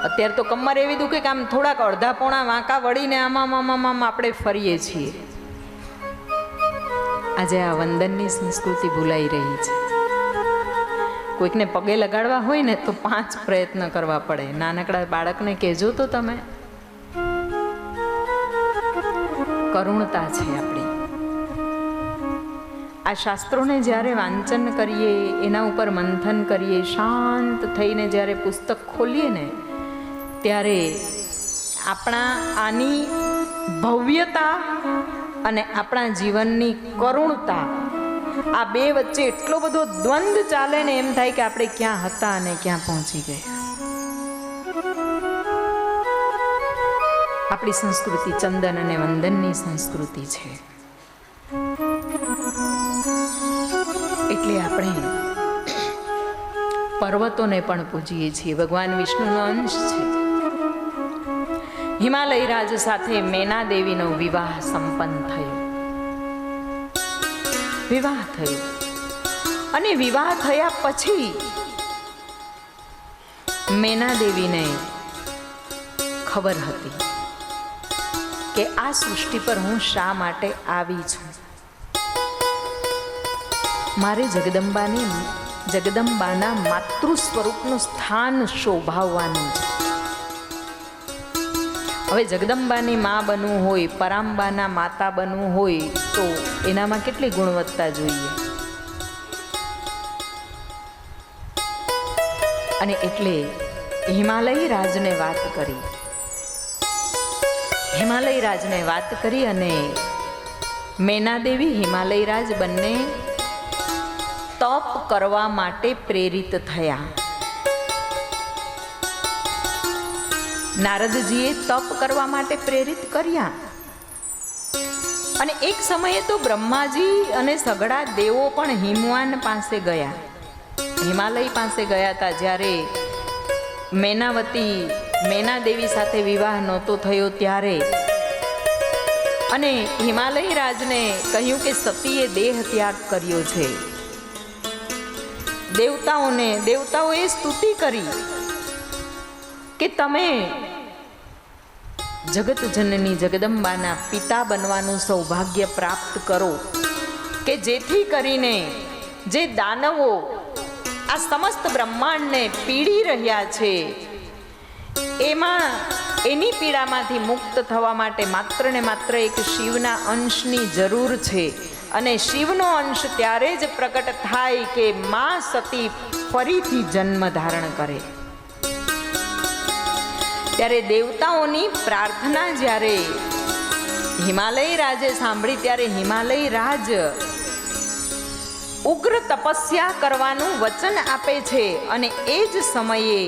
Speaker 1: અત્યારે તો કમર એવી દુખે કે આમ થોડાક અડધા પોણા વાંકા વળીને આમ આપણે ફરીએ છીએ. આજે આ વંદનની સંસ્કૃતિ ભૂલાઈ રહી છે. કોઈકને પગે લગાડવા હોય ને તો 5 પ્રયત્ન કરવા પડે. નાનકડા બાળકને કહેજો તો તમે. કરુણતા છે આપણી. આ શાસ્ત્રોને જ્યારે વાંચન કરીએ, એના ઉપર મંથન કરીએ, શાંત થઈને જ્યારે પુસ્તક ખોલીએ ને ત્યારે આપણા આની ભવ્યતા અને આપણા જીવનની કરુણતા, આ બે વચ્ચે એટલો બધો દ્વંદ ચાલે ને એમ થાય કે આપણે ક્યાં હતા અને ક્યાં પહોંચી ગયા. આપણી સંસ્કૃતિ ચંદન અને વંદનની સંસ્કૃતિ છે. એટલે આપણે પર્વતોને પણ પૂજીએ છીએ. ભગવાન વિષ્ણુનો અંશ છે. હિમાલય રાજ સાથે મેના દેવીનો વિવાહ સંપન્ન થયો. વિવાહ થયો અને વિવાહ થયા પછી મેના દેવીને ખબર હતી કે આ સૃષ્ટિ પર હું શા માટે આવી છું. મારે જગદંબાના માતૃ સ્વરૂપનું સ્થાન શોભાવવાનું છે. હવે જગદંબાની મા બનવું હોય, પરાંબાના માતા બનવું હોય તો એનામાં કેટલી ગુણવત્તા જોઈએ. અને એટલે હિમાલય રાજને વાત કરી. હિમાલય રાજને વાત કરી અને મેના દેવી હિમાલય રાજ બંને તપ કરવા માટે પ્રેરિત થયા. નારદજીએ તપ કરવા માટે પ્રેરિત કર્યા. અને એક સમયે તો બ્રહ્માજી અને સઘળા દેવો પણ હિમવાન પાસે ગયા, હિમાલય પાસે ગયા હતા. જ્યારે મેના દેવી સાથે વિવાહ નહોતો થયો ત્યારે અને હિમાલય રાજને કહ્યું કે સતીએ દેહ ત્યાગ કર્યો છે. દેવતાઓએ સ્તુતિ કરી કે તમે જગત જનની જગદંબાના પિતા બનવાનું સૌભાગ્ય પ્રાપ્ત કરો, કે જેથી કરીને જે દાનવો આ સમસ્ત બ્રહ્માંડને પીડી રહ્યા છે એની પીડામાંથી મુક્ત થવા માટે માત્ર ને માત્ર એક શિવના અંશની જરૂર છે. અને શિવનો અંશ ત્યારે જ પ્રકટ થાય કે માં સતી ફરીથી જન્મ ધારણ કરે. ત્યારે દેવતાઓની પ્રાર્થના જ્યારે હિમાલય રાજે સાંભળી ત્યારે હિમાલય રાજ ઉગ્ર તપસ્યા કરવાનું વચન આપે છે. અને એ જ સમયે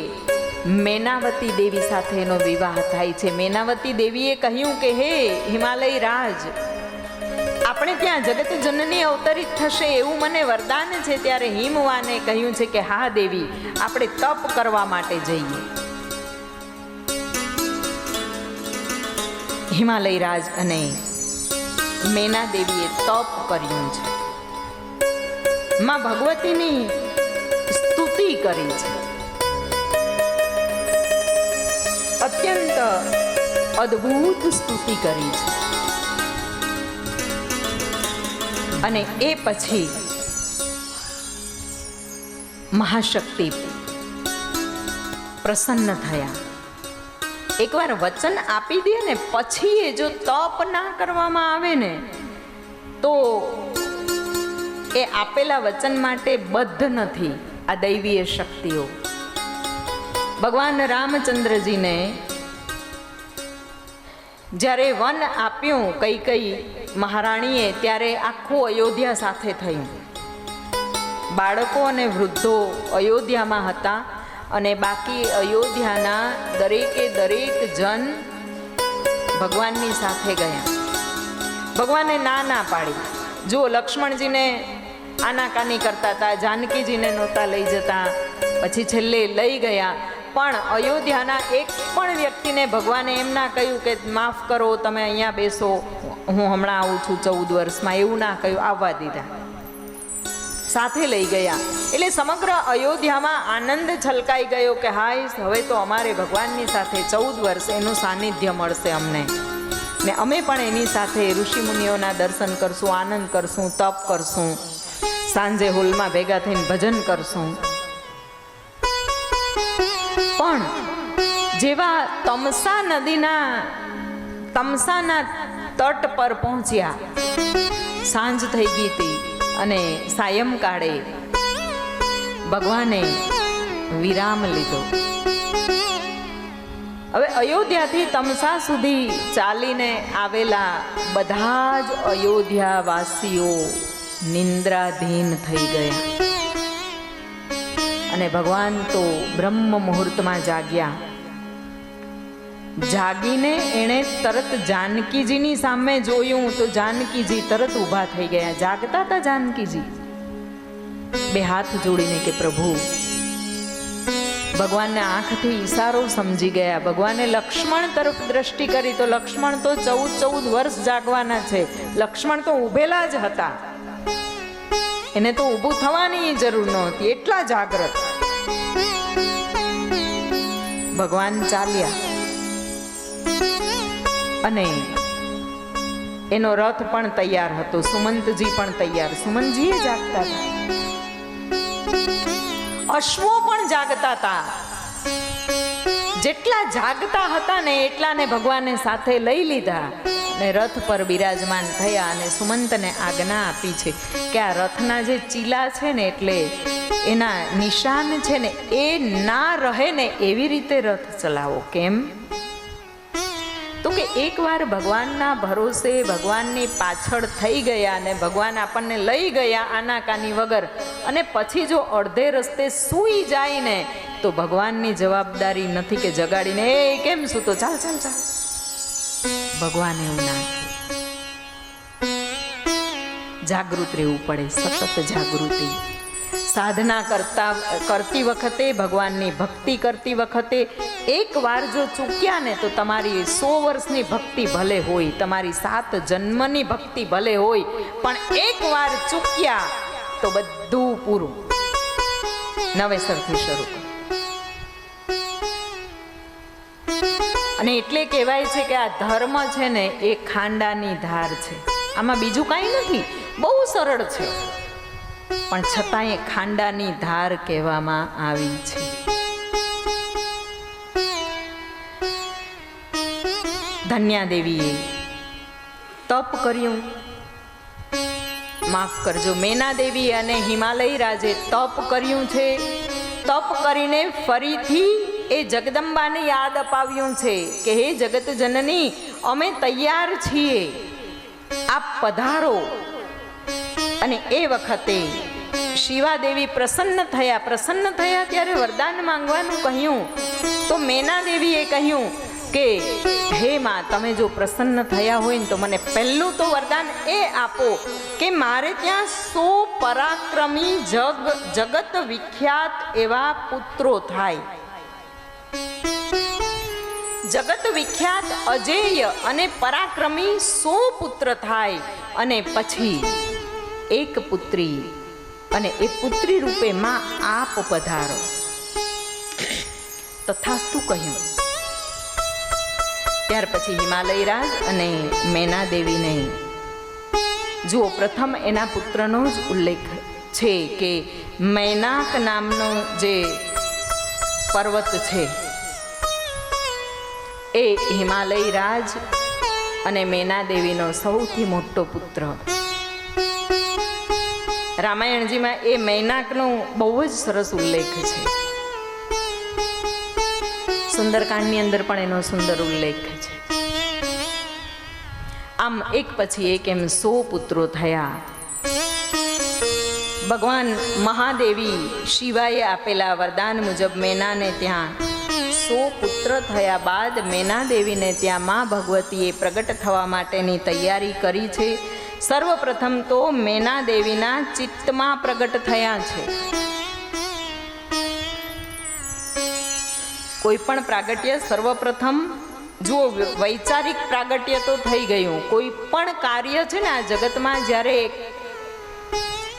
Speaker 1: મેનાવતી દેવી સાથે એનો વિવાહ થાય છે. મેનાવતી દેવીએ કહ્યું કે હે હિમાલય રાજ, આપણે ત્યાં જગત જનની અવતરિત થશે એવું મને વરદાન છે. ત્યારે હિમવાને કહ્યું છે કે હા દેવી, આપણે તપ કરવા માટે જઈએ. હિમાલય રાજ અને મેના દેવીએ તપ કર્યું છે, માં ભગવતીની સ્તુતિ કરી છે. અત્યંત અદ્ભુત સ્તુતિ કરી છે. અને એ પછી મહાશક્તિ પ્રસન્ન થયા. એકવાર વચન આપી દે ને પછી એ જો તપ ના કરવામાં આવે ને તો એ આપેલા વચન માટે બદ્ધ નથી આ દૈવીય શક્તિઓ. ભગવાન રામચંદ્રજીને જ્યારે વન આપ્યું કૈકેયી મહારાણીએ ત્યારે આખું અયોધ્યા સાથે થયું. બાળકો અને વૃદ્ધો અયોધ્યામાં હતા અને બાકી અયોધ્યાના દરેક જન ભગવાનની સાથે ગયા. ભગવાને ના પાડી. જુઓ, લક્ષ્મણજીને આનાકાની કરતા હતા, જાનકીજીને નહોતા લઈ જતા, પછી છેલ્લે લઈ ગયા. પણ અયોધ્યાના એક પણ વ્યક્તિને ભગવાને એમ ના કહ્યું કે માફ કરો, તમે અહીંયા બેસો, હું હમણાં આવું છું 14 વર્ષમાં, એવું ના કહ્યું. આવવા દીધા, સાથે લઈ ગયા. એટલે સમગ્ર અયોધ્યામાં આનંદ છલકાઈ ગયો કે હાય, હવે તો અમારે ભગવાનની સાથે 14 વર્ષ એનું સાનિધ્ય મળશે અમને, ને અમે પણ એની સાથે ઋષિમુનિઓના દર્શન કરશું, આનંદ કરશું, તપ કરશું, સાંજે હોલમાં ભેગા થઈને ભજન કરશું. પણ જેવા તમસાના તટ પર પહોંચ્યા, સાંજ થઈ ગઈ હતી અને સાયંકાળે ભગવાને વિરામ લીધો. હવે અયોધ્યાથી તમસા સુધી ચાલીને આવેલા બધા જ અયોધ્યાવાસીઓ નિંદ્રાધીન થઈ ગયા. અને ભગવાન તો બ્રહ્મ મુહૂર્તમાં જાગ્યા. જાગીને એણે તરત જાનકીજીની સામે જોયું તો જાનકીજી તરત ઊભા થઈ ગયા. જાગતા હતા જાનકીજી, બે હાથ જોડીને કે પ્રભુ. ભગવાનને આંખથી ઈશારો સમજી ગયા. ભગવાને લક્ષ્મણ તરફ દ્રષ્ટિ કરી તો લક્ષ્મણ તો 14 વર્ષ જાગવાના છે. લક્ષ્મણ તો ઊભેલા જ હતા, એને તો ઊભું થવાની જરૂર નહોતી, એટલા જાગ્રત. ભગવાન ચાલ્યા અને એનો રથ પણ તૈયાર હતો, સુમંતજી પણ તૈયાર. સુમંતજી જાગતા હતા, અશ્વો પણ જાગતા હતા. જેટલા જાગતા હતા ને એટલાને ભગવાને સાથે લઈ લીધા ને રથ પર બિરાજમાન થયા. અને સુમંતને આજ્ઞા આપી છે કે આ રથના જે ચીલા છે ને, એટલે એના નિશાન છે ને, એ ના રહે ને એવી રીતે રથ ચલાવો. કેમ તો કે એકવાર ભગવાનના ભરોસે ભગવાનની પાછળ થઈ ગયા ને ભગવાન આપણને લઈ ગયા આનાકાની વગર, અને પછી જો અડધે રસ્તે સૂઈ જાય ને તો ભગવાનની જવાબદારી નથી કે જગાડીને એ કેમ સૂતો, ચાલ ચાલ ચાલ. ભગવાન એવું ના કહે. જાગૃત રહેવું પડે, સતત જાગૃતિ. સાધના કરતી વખતે, ભગવાનની ભક્તિ કરતી વખતે એકવાર જો ચૂક્યા ને તો તમારી 100 વર્ષની ભક્તિ ભલે હોય, તમારી 7 જન્મની ભક્તિ ભલે હોય, પણ એકવાર ચૂક્યા તો બધું પૂરું, નવેસરથી શરૂ. અને એટલે કહેવાય છે કે આ ધર્મ છે ને એ ખાંડાની ધાર છે. આમાં બીજું કાંઈ નથી, બહુ સરળ છે, પણ છતાંય ખાંડાની ધાર કહેવામાં આવી છે. ધન્યાદેવીએ તપ કર્યું, માફ કરજો, મેનાદેવી અને હિમાલય રાજે તપ કર્યું છે. તપ કરીને ફરીથી એ જગદંબાને યાદ અપાવ્યું છે કે હે જગત જનની, અમે તૈયાર છીએ, આપ પધારો. અને એ વખતે શિવાદેવી પ્રસન્ન થયા ત્યારે વરદાન માંગવાનું કહ્યું. તો મેનાદેવીએ કહ્યું કે હે માં, તમે જો પ્રસન્ન થયા હોય ને તો મને પહેલું તો વરદાન એ આપો કે મારે ત્યાં 100 પરાક્રમી જગત વિખ્યાત એવા પુત્રો થાય, જગત વિખ્યાત અજેય અને પરાક્રમી 100 પુત્ર થાય, અને પછી એક પુત્રી, અને એ પુત્રી રૂપે માં આપ પધારો. તથાસ્તુ કહ્યું. ત્યાર પછી હિમાલય રાજ અને મેનાદેવીને જુઓ, પ્રથમ એના પુત્રનો જ ઉલ્લેખ છે કે મૈનાક નામનો જે પર્વત છે એ હિમાલય રાજ અને મેનાદેવીનો સૌથી મોટો પુત્ર. રામાયણજીમાં એ મૈનાકનો બહુ જ સરસ ઉલ્લેખ છે. સુંદરકાંડની અંદર પણ એનો સુંદર ઉલ્લેખ છે. આમ એક પછી એક એમ 100 પુત્રો થયા. ભગવાન મહાદેવી શિવાએ આપેલા વરદાન મુજબ મેનાને ત્યાં 100 પુત્ર થયા બાદ મેનાદેવીને ત્યાં મા ભગવતીએ પ્રગટ થવા માટેની તૈયારી કરી છે. સર્વપ્રથમ તો મેનાદેવીના ચિત્તમાં પ્રગટ થયા છે. કોઈ પણ પ્રાગટ્ય સર્વપ્રથમ જુઓ, વૈચારિક પ્રાગટ્ય તો થઈ ગયું. કોઈ પણ કાર્ય છે ને આ જગતમાં જ્યારે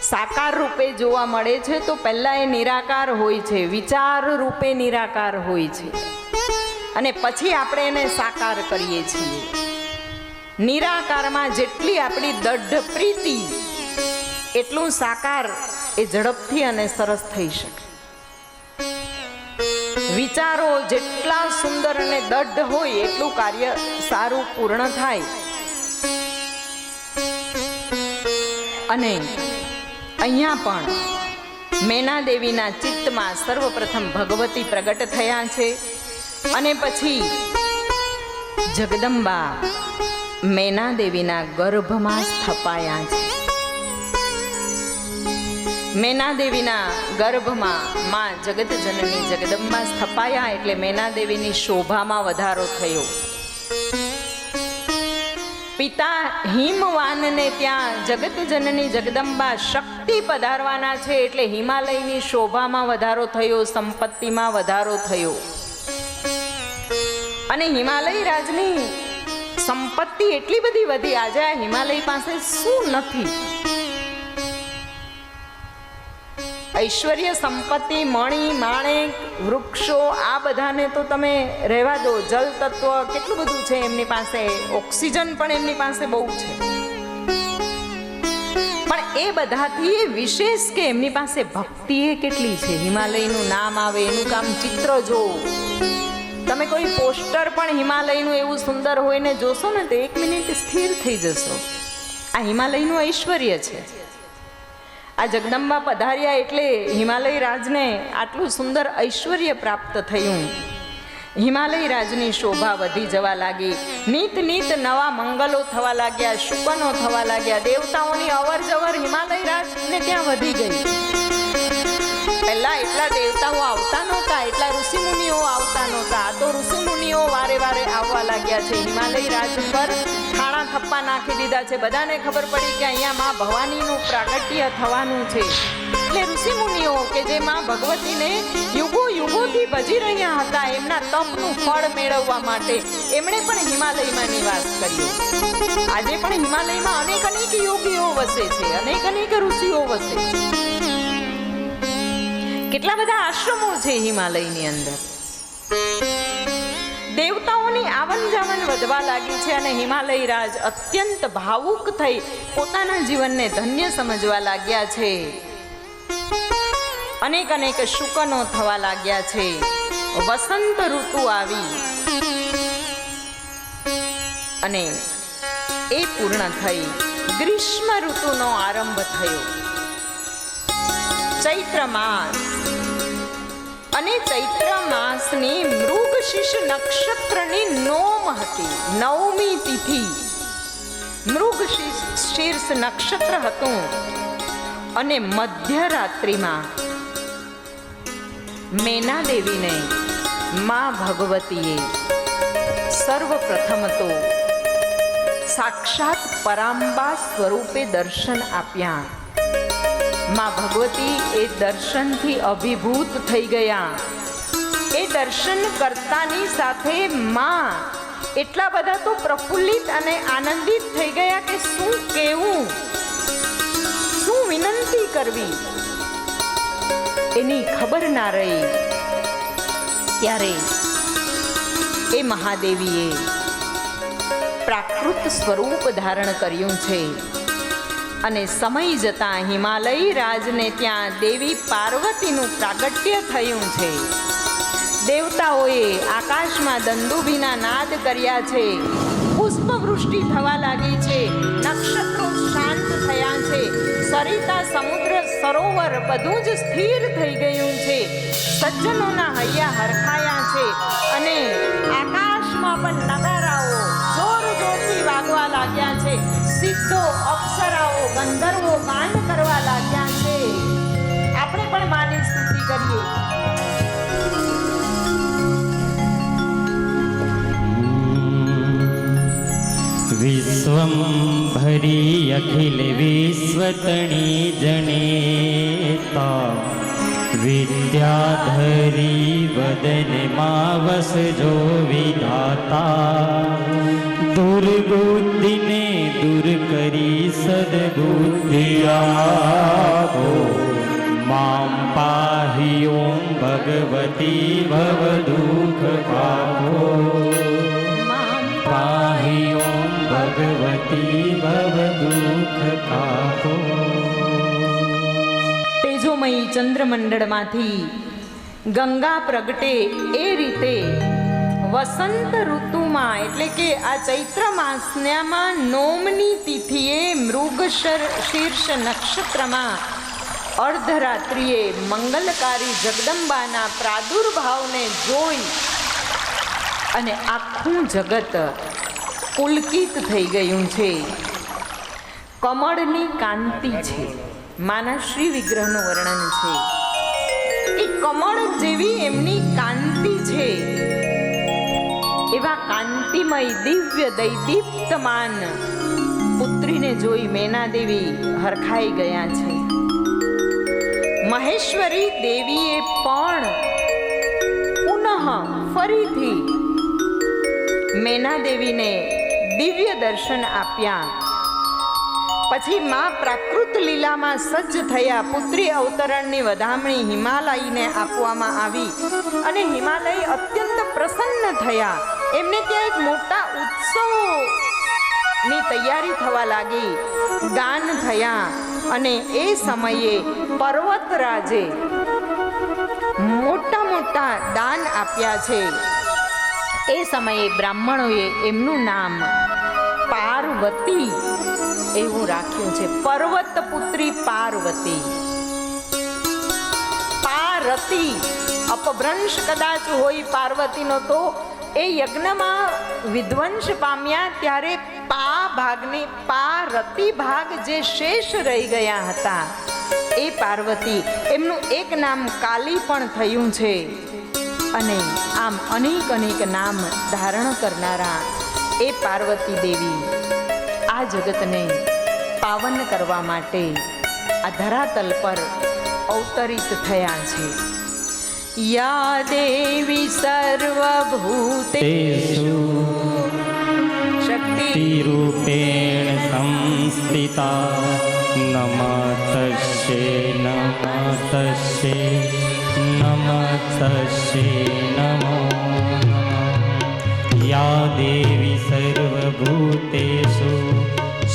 Speaker 1: સાકાર રૂપે જોવા મળે છે તો પહેલા એ નિરાકાર હોય છે, વિચાર રૂપે નિરાકાર હોય છે, અને પછી આપણે એને સાકાર કરીએ છીએ. નિરાકારમાં જેટલી આપણી દઢ પ્રીતિ એટલું સાકાર એ ઝડપથી અને સરસ થઈ શકે. વિચારો જેટલા સુંદર અને દઢ હોય એટલું કાર્ય સારું પૂર્ણ થાય. અને અહીંયા પણ મેનાદેવીના ચિત્તમાં સર્વપ્રથમ ભગવતી પ્રગટ થયા છે, અને પછી જગદંબા મેનાદેવીના ગર્ભમાં સ્થપાયા છે. મેનાદેવીના ગર્ભમાં માં જગત જનની જગદંબા સ્થપાયા એટલે મેનાદેવીની શોભામાં વધારો થયો. પિતા હિમવાનને ત્યાં જગત જનની જગદંબા શક્તિ પધારવાના છે એટલે હિમાલયની શોભામાં વધારો થયો, સંપત્તિમાં વધારો થયો. અને હિમાલય રાજની સંપત્તિ એટલી બધી વધી. આજે આ હિમાલય પાસે શું નથી? ઐશ્વર્ય, સંપત્તિ, મણી, માણેક, વૃક્ષો, આ બધાને તો તમે રહેવા દો. જલ તત્વ કેટલું બધું છે એમની પાસે, ઓક્સિજન પણ એમની પાસે બહુ છે. પણ એ બધાથી વિશેષ કે એમની પાસે ભક્તિ એ કેટલી છે. હિમાલયનું નામ આવે, એનું કામ ચિત્ર જો, તમે કોઈ પોસ્ટર પણ હિમાલયનું એવું સુંદર હોય ને જોશો ને તો 1 મિનિટ સ્થિર થઈ જશો. આ હિમાલયનું ઐશ્વર્ય છે. આ જગદંબા પધાર્યા એટલે હિમાલય રાજને આટલું સુંદર ઐશ્વર્ય પ્રાપ્ત થયું. હિમાલય રાજની શોભા વધી જવા લાગી. નીત નવા મંગલો થવા લાગ્યા, શુકનો થવા લાગ્યા. દેવતાઓની અવર જવર હિમાલય રાજને ત્યાં વધી ગઈ. પહેલા એટલા દેવતાઓ આવતા નહોતા, એટલા ઋષિમુનિઓ આવતા નહોતા. આ તો ઋષિમુનિઓ વારે વારે આવવા લાગ્યા છે. હિમાલય રાજ પર ખાણા થપ્પા નાખી દીધા છે. બધાને ખબર પડી કે અહીંયા માં ભવાનીનું પ્રાગટ્ય થવાનું છે. એટલે ઋષિમુનિઓ કે જે માં ભગવતીને યુગો યુગોથી ભજી રહ્યા હતા, એમના તપનું ફળ મેળવવા માટે એમણે પણ હિમાલયમાં નિવાસ કર્યો. આજે પણ હિમાલયમાં અનેક અનેક યોગીઓ વસે છે, અનેક અનેક ઋષિઓ વસે છે. કેટલા બધા આશ્રમો છે હિમાલયની અંદર. દેવતાઓની આવન જાવન વધવા લાગી છે અને હિમાલય રાજ અત્યંત ભાવુક થઈ પોતાના જીવનને ધન્ય સમજવા લાગ્યા છે. અનેક અનેક શુકનો થવા લાગ્યા છે. વસંત ઋતુ આવી અને એ પૂર્ણ થઈ. ગ્રીષ્મ ઋતુનો આરંભ થયો. ચૈત્ર માસ અને ચૈત્ર માસની મૃગશીર્ષ નક્ષત્રની નોમ હતી. 9મી તિથિ મૃગશીર્ષ નક્ષત્ર હતું અને મધ્યરાત્રિમાં મેના દેવીને માં ભગવતીએ સર્વપ્રથમ તો સાક્ષાત પરાંબા સ્વરૂપે દર્શન આપ્યા. માં ભગવતી એ દર્શનથી અભિભૂત થઈ ગયા. એ દર્શન કરતાની સાથે માં એટલા બધા તો પ્રફુલ્લિત અને આનંદિત થઈ ગયા કે શું કહેવું, શું વિનંતી કરવી એની ખબર ના રહી. ત્યારે એ મહાદેવીએ પ્રાકૃત સ્વરૂપ ધારણ કર્યું છે અને સમય જતાં હિમાલય રાજને ત્યાં દેવી પાર્વતીનું પ્રાગટ્ય થયું છે. દેવતાઓએ આકાશમાં દંદુભીના નાદ કર્યા છે. પુષ્પવૃષ્ટિ થવા લાગી છે. નક્ષત્રો શાંત થયા છે. સરિતા, સમુદ્ર, સરોવર બધું જ સ્થિર થઈ ગયું છે. સજ્જનોના હૈયા હરખાયા છે અને આકાશમાં પણ નગારાઓ જોર જોરથી વાગવા લાગ્યા છે. સિદ્ધો, અપ્સરાઓ, ગંધર્વો ગાન કરવા લાગ્યા છે. આપણે પણ માની સ્તુતિ કરીએ.
Speaker 2: વિશ્વમ ભરી અખિલ વિશ્વતણી જનેતા વિદ્યાધરી વદને માં વસજો વિધાતા દુર્બુદ્ધિને દૂર કરી સદબુદ્ધિ આપો મામ પાહી ઓમ ભગવતી ભવ દુઃખ કાપો પાહી ઓમ ભગવતી ભવ દુઃખ કાપો.
Speaker 1: તેજોમયી ચંદ્રમંડળમાંથી ગંગા પ્રગટે એ રીતે વસંત ઋતુમાં એટલે કે આ ચૈત્ર માસનામાં 9મી તિથિએ મૃગશીર્ષ નક્ષત્રમાં અર્ધરાત્રિએ મંગલકારી જગદંબાના પ્રાદુર્ભાવને જોઈ અને આખું જગત પુલકિત થઈ ગયું છે. કમળની કાંતિ છે. માના શ્રી વિગ્રહનું વર્ણન છે. એ કમળ જેવી એમની કાંતિ છે. એવા કાંતિમય દિવ્ય દૈદીપ્તમાન પુત્રીને જોઈ મેના દેવી હરખાઈ ગયા છે. મહેશ્વરી દેવીએ પણ પુનઃ ફરીથી મેના દેવીને દિવ્ય દર્શન આપ્યા. પછી માં પ્રાકૃત લીલામાં સજ્જ થયા. પુત્રી અવતરણની વધામણી હિમાલયને આપવામાં આવી અને હિમાલય અત્યંત પ્રસન્ન થયા. એમને ત્યાં એક મોટા ઉત્સવની તૈયારી થવા લાગી. ગાન થયા અને એ સમયે પર્વતરાજે મોટા મોટા દાન આપ્યા છે. એ સમયે બ્રાહ્મણોએ એમનું નામ પાર્વતી એવું રાખ્યું છે. પર્વત પુત્રી પાર્વતી. પારતી અપભ્રંશ કદાચ હોય પાર્વતીનો તો એ યજ્ઞમાં વિધ્વંસ પામ્યા ત્યારે પા ભાગની પારતી ભાગ જે શેષ રહી ગયા હતા એ પાર્વતી, એમનું એક નામ કાલી પણ થયું છે. અને આમ અનેક અનેક નામ ધારણ કરનારા એ પાર્વતી દેવી આ જગતને પાવન કરવા માટે આ ધરાતલ પર અવતરિત થયા છે. યા દેવી સર્વભૂતેષુ
Speaker 2: શક્તિરૂપેણ સંસ્થિતા નમસ્તસ્યે નમસ્તસ્યે નમસ્તસ્યે નમો નમઃ. યા દેવી સર્વભૂતેષુ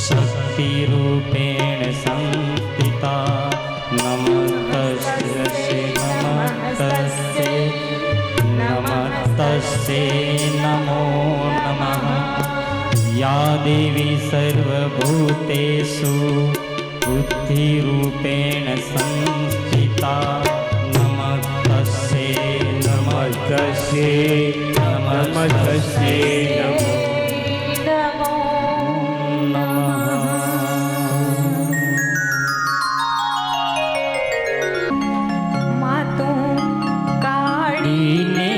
Speaker 2: શક્તિરૂપેણ સંસ્થિતા નમસ્તસ્યે નમસ્તસ્યે નમસ્તસ્યે નમો નમઃ. યા દેવી સર્વભૂતેષુ બુદ્ધિરૂપેણ સંસ્થિતા નમસ્તસ્યે નમસ્તસ્યે નમસ્તસ્યે નમો નમઃ.
Speaker 1: માતું કાળીને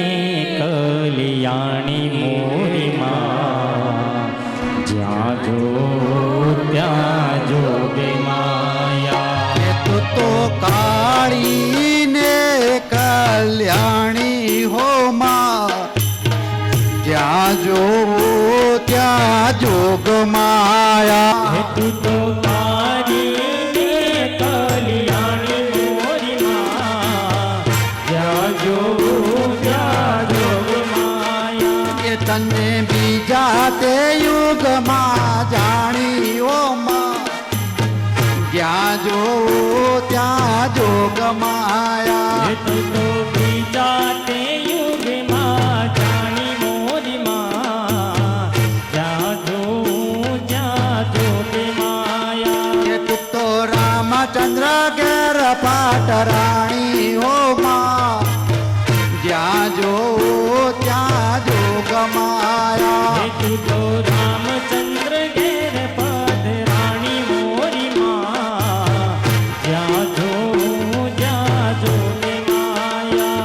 Speaker 2: કલ્યાણી મોરીમાં જ્યાં જો ત્યાં જોગે માયા.
Speaker 3: તું તો કાળીને કલ્યાણી હો માં, જ્યાં જો ત્યાં જોગ માયા.
Speaker 2: તું તો કાળીને કલ્યાણી મોરીમાં જ્યાં જો ત્યાં જોગ માયા.
Speaker 3: એ તને બીજા તે યુગમાં જાણી ઓ માં, જ્યાં જો ત્યાં જોગ માયા.
Speaker 2: તું તો બીજા તે યુગમાં જાણી મોરીમાં જ્યાં જો જ્યાં જોગે માયા.
Speaker 3: એ તું તો રામચંદ્ર ઘેર પાટરાણી હો માં, જ્યાં જો ત્યાં જોગ માયા.
Speaker 2: તું તો રામચંદ્ર ઘેર પધરાણી મોરીમાં જ્યાં જો જ્યાં જોગે માયા.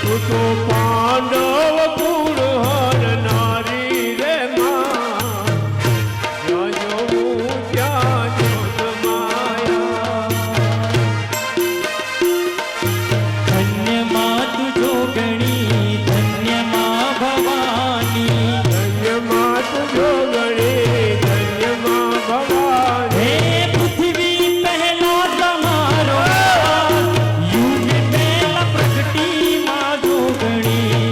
Speaker 4: તું તો પાંડવ કુળ હરનારી રે માં, જ્યાં જોઉં ત્યાં જોગ માયા.
Speaker 2: ધન્ય માં તું જોગણી ધન્ય માં ભવાની.
Speaker 4: ધન્ય માત જોગણી ધન્ય માં ભવાની.
Speaker 2: હે પૃથ્વી પહેલા તમારો યુગ પહેલા પ્રગટી માં જોગણી.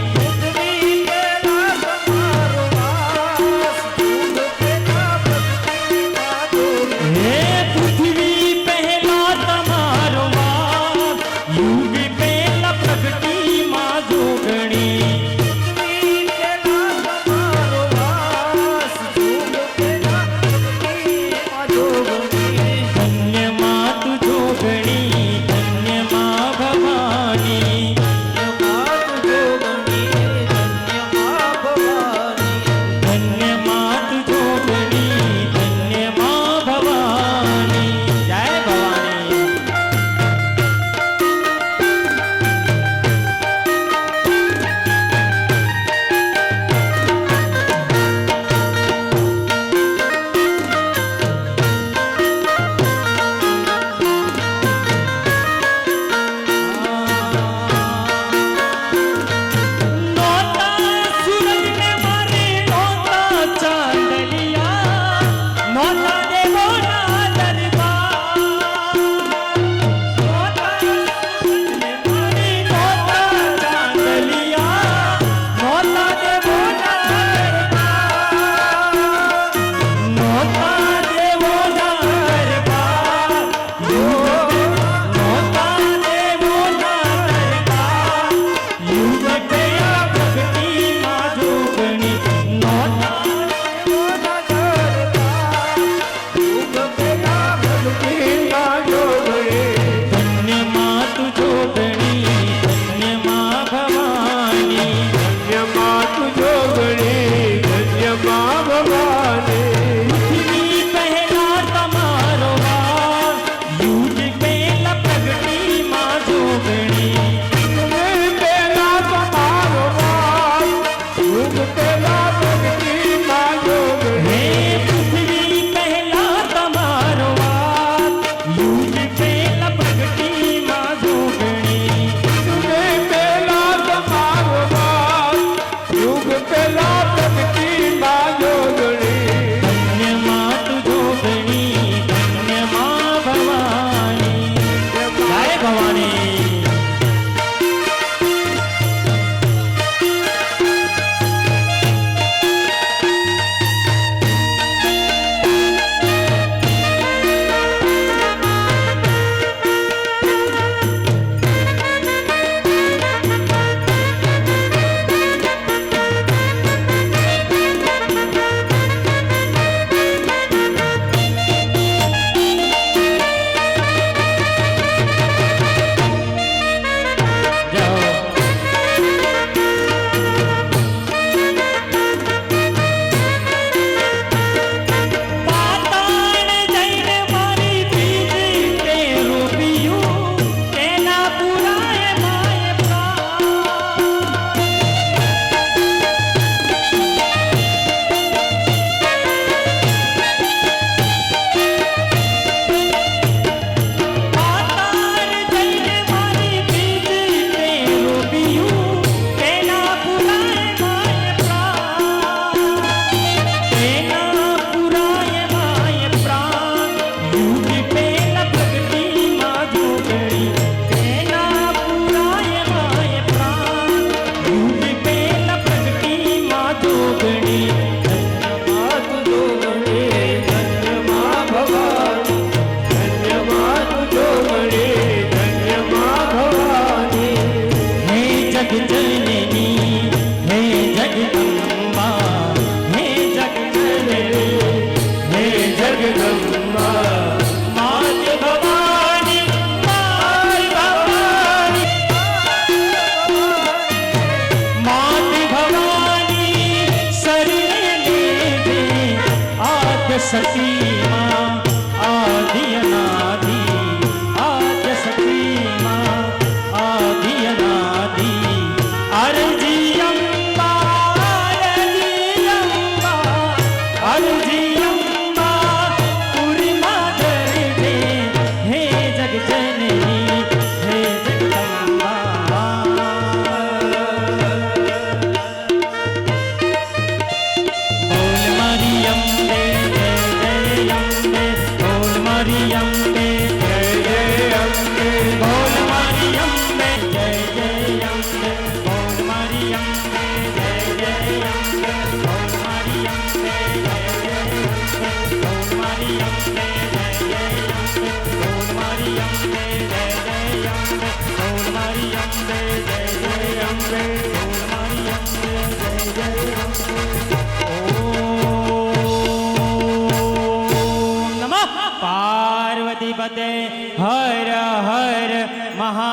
Speaker 2: शक्ति माँ आदि अनादि आद्य शक्ति माँ आदि अनादि अर्जी अम्बा अर्जी अम्बा पूरी माधर दे हे जग जननी हे जगदम्बा बोल मारी अम्बे जय जय अम्बे बोल मारी अम्बे जय जय अम्बे बोल मारी अम्बे जय जय अम्बे बोल मारी अम्बे जय जय अम्बे बोल मारी अम्बे जय जय अम्बे बोल मारी अम्बे जय जय अम्बे बोल मारी अम्बे जय जय अम्बे बोल मारी अम्बे जय जय अम्बे बोल मारी अम्बे जय जय अम्बे ओम नमः पार्वती पते हर हर महा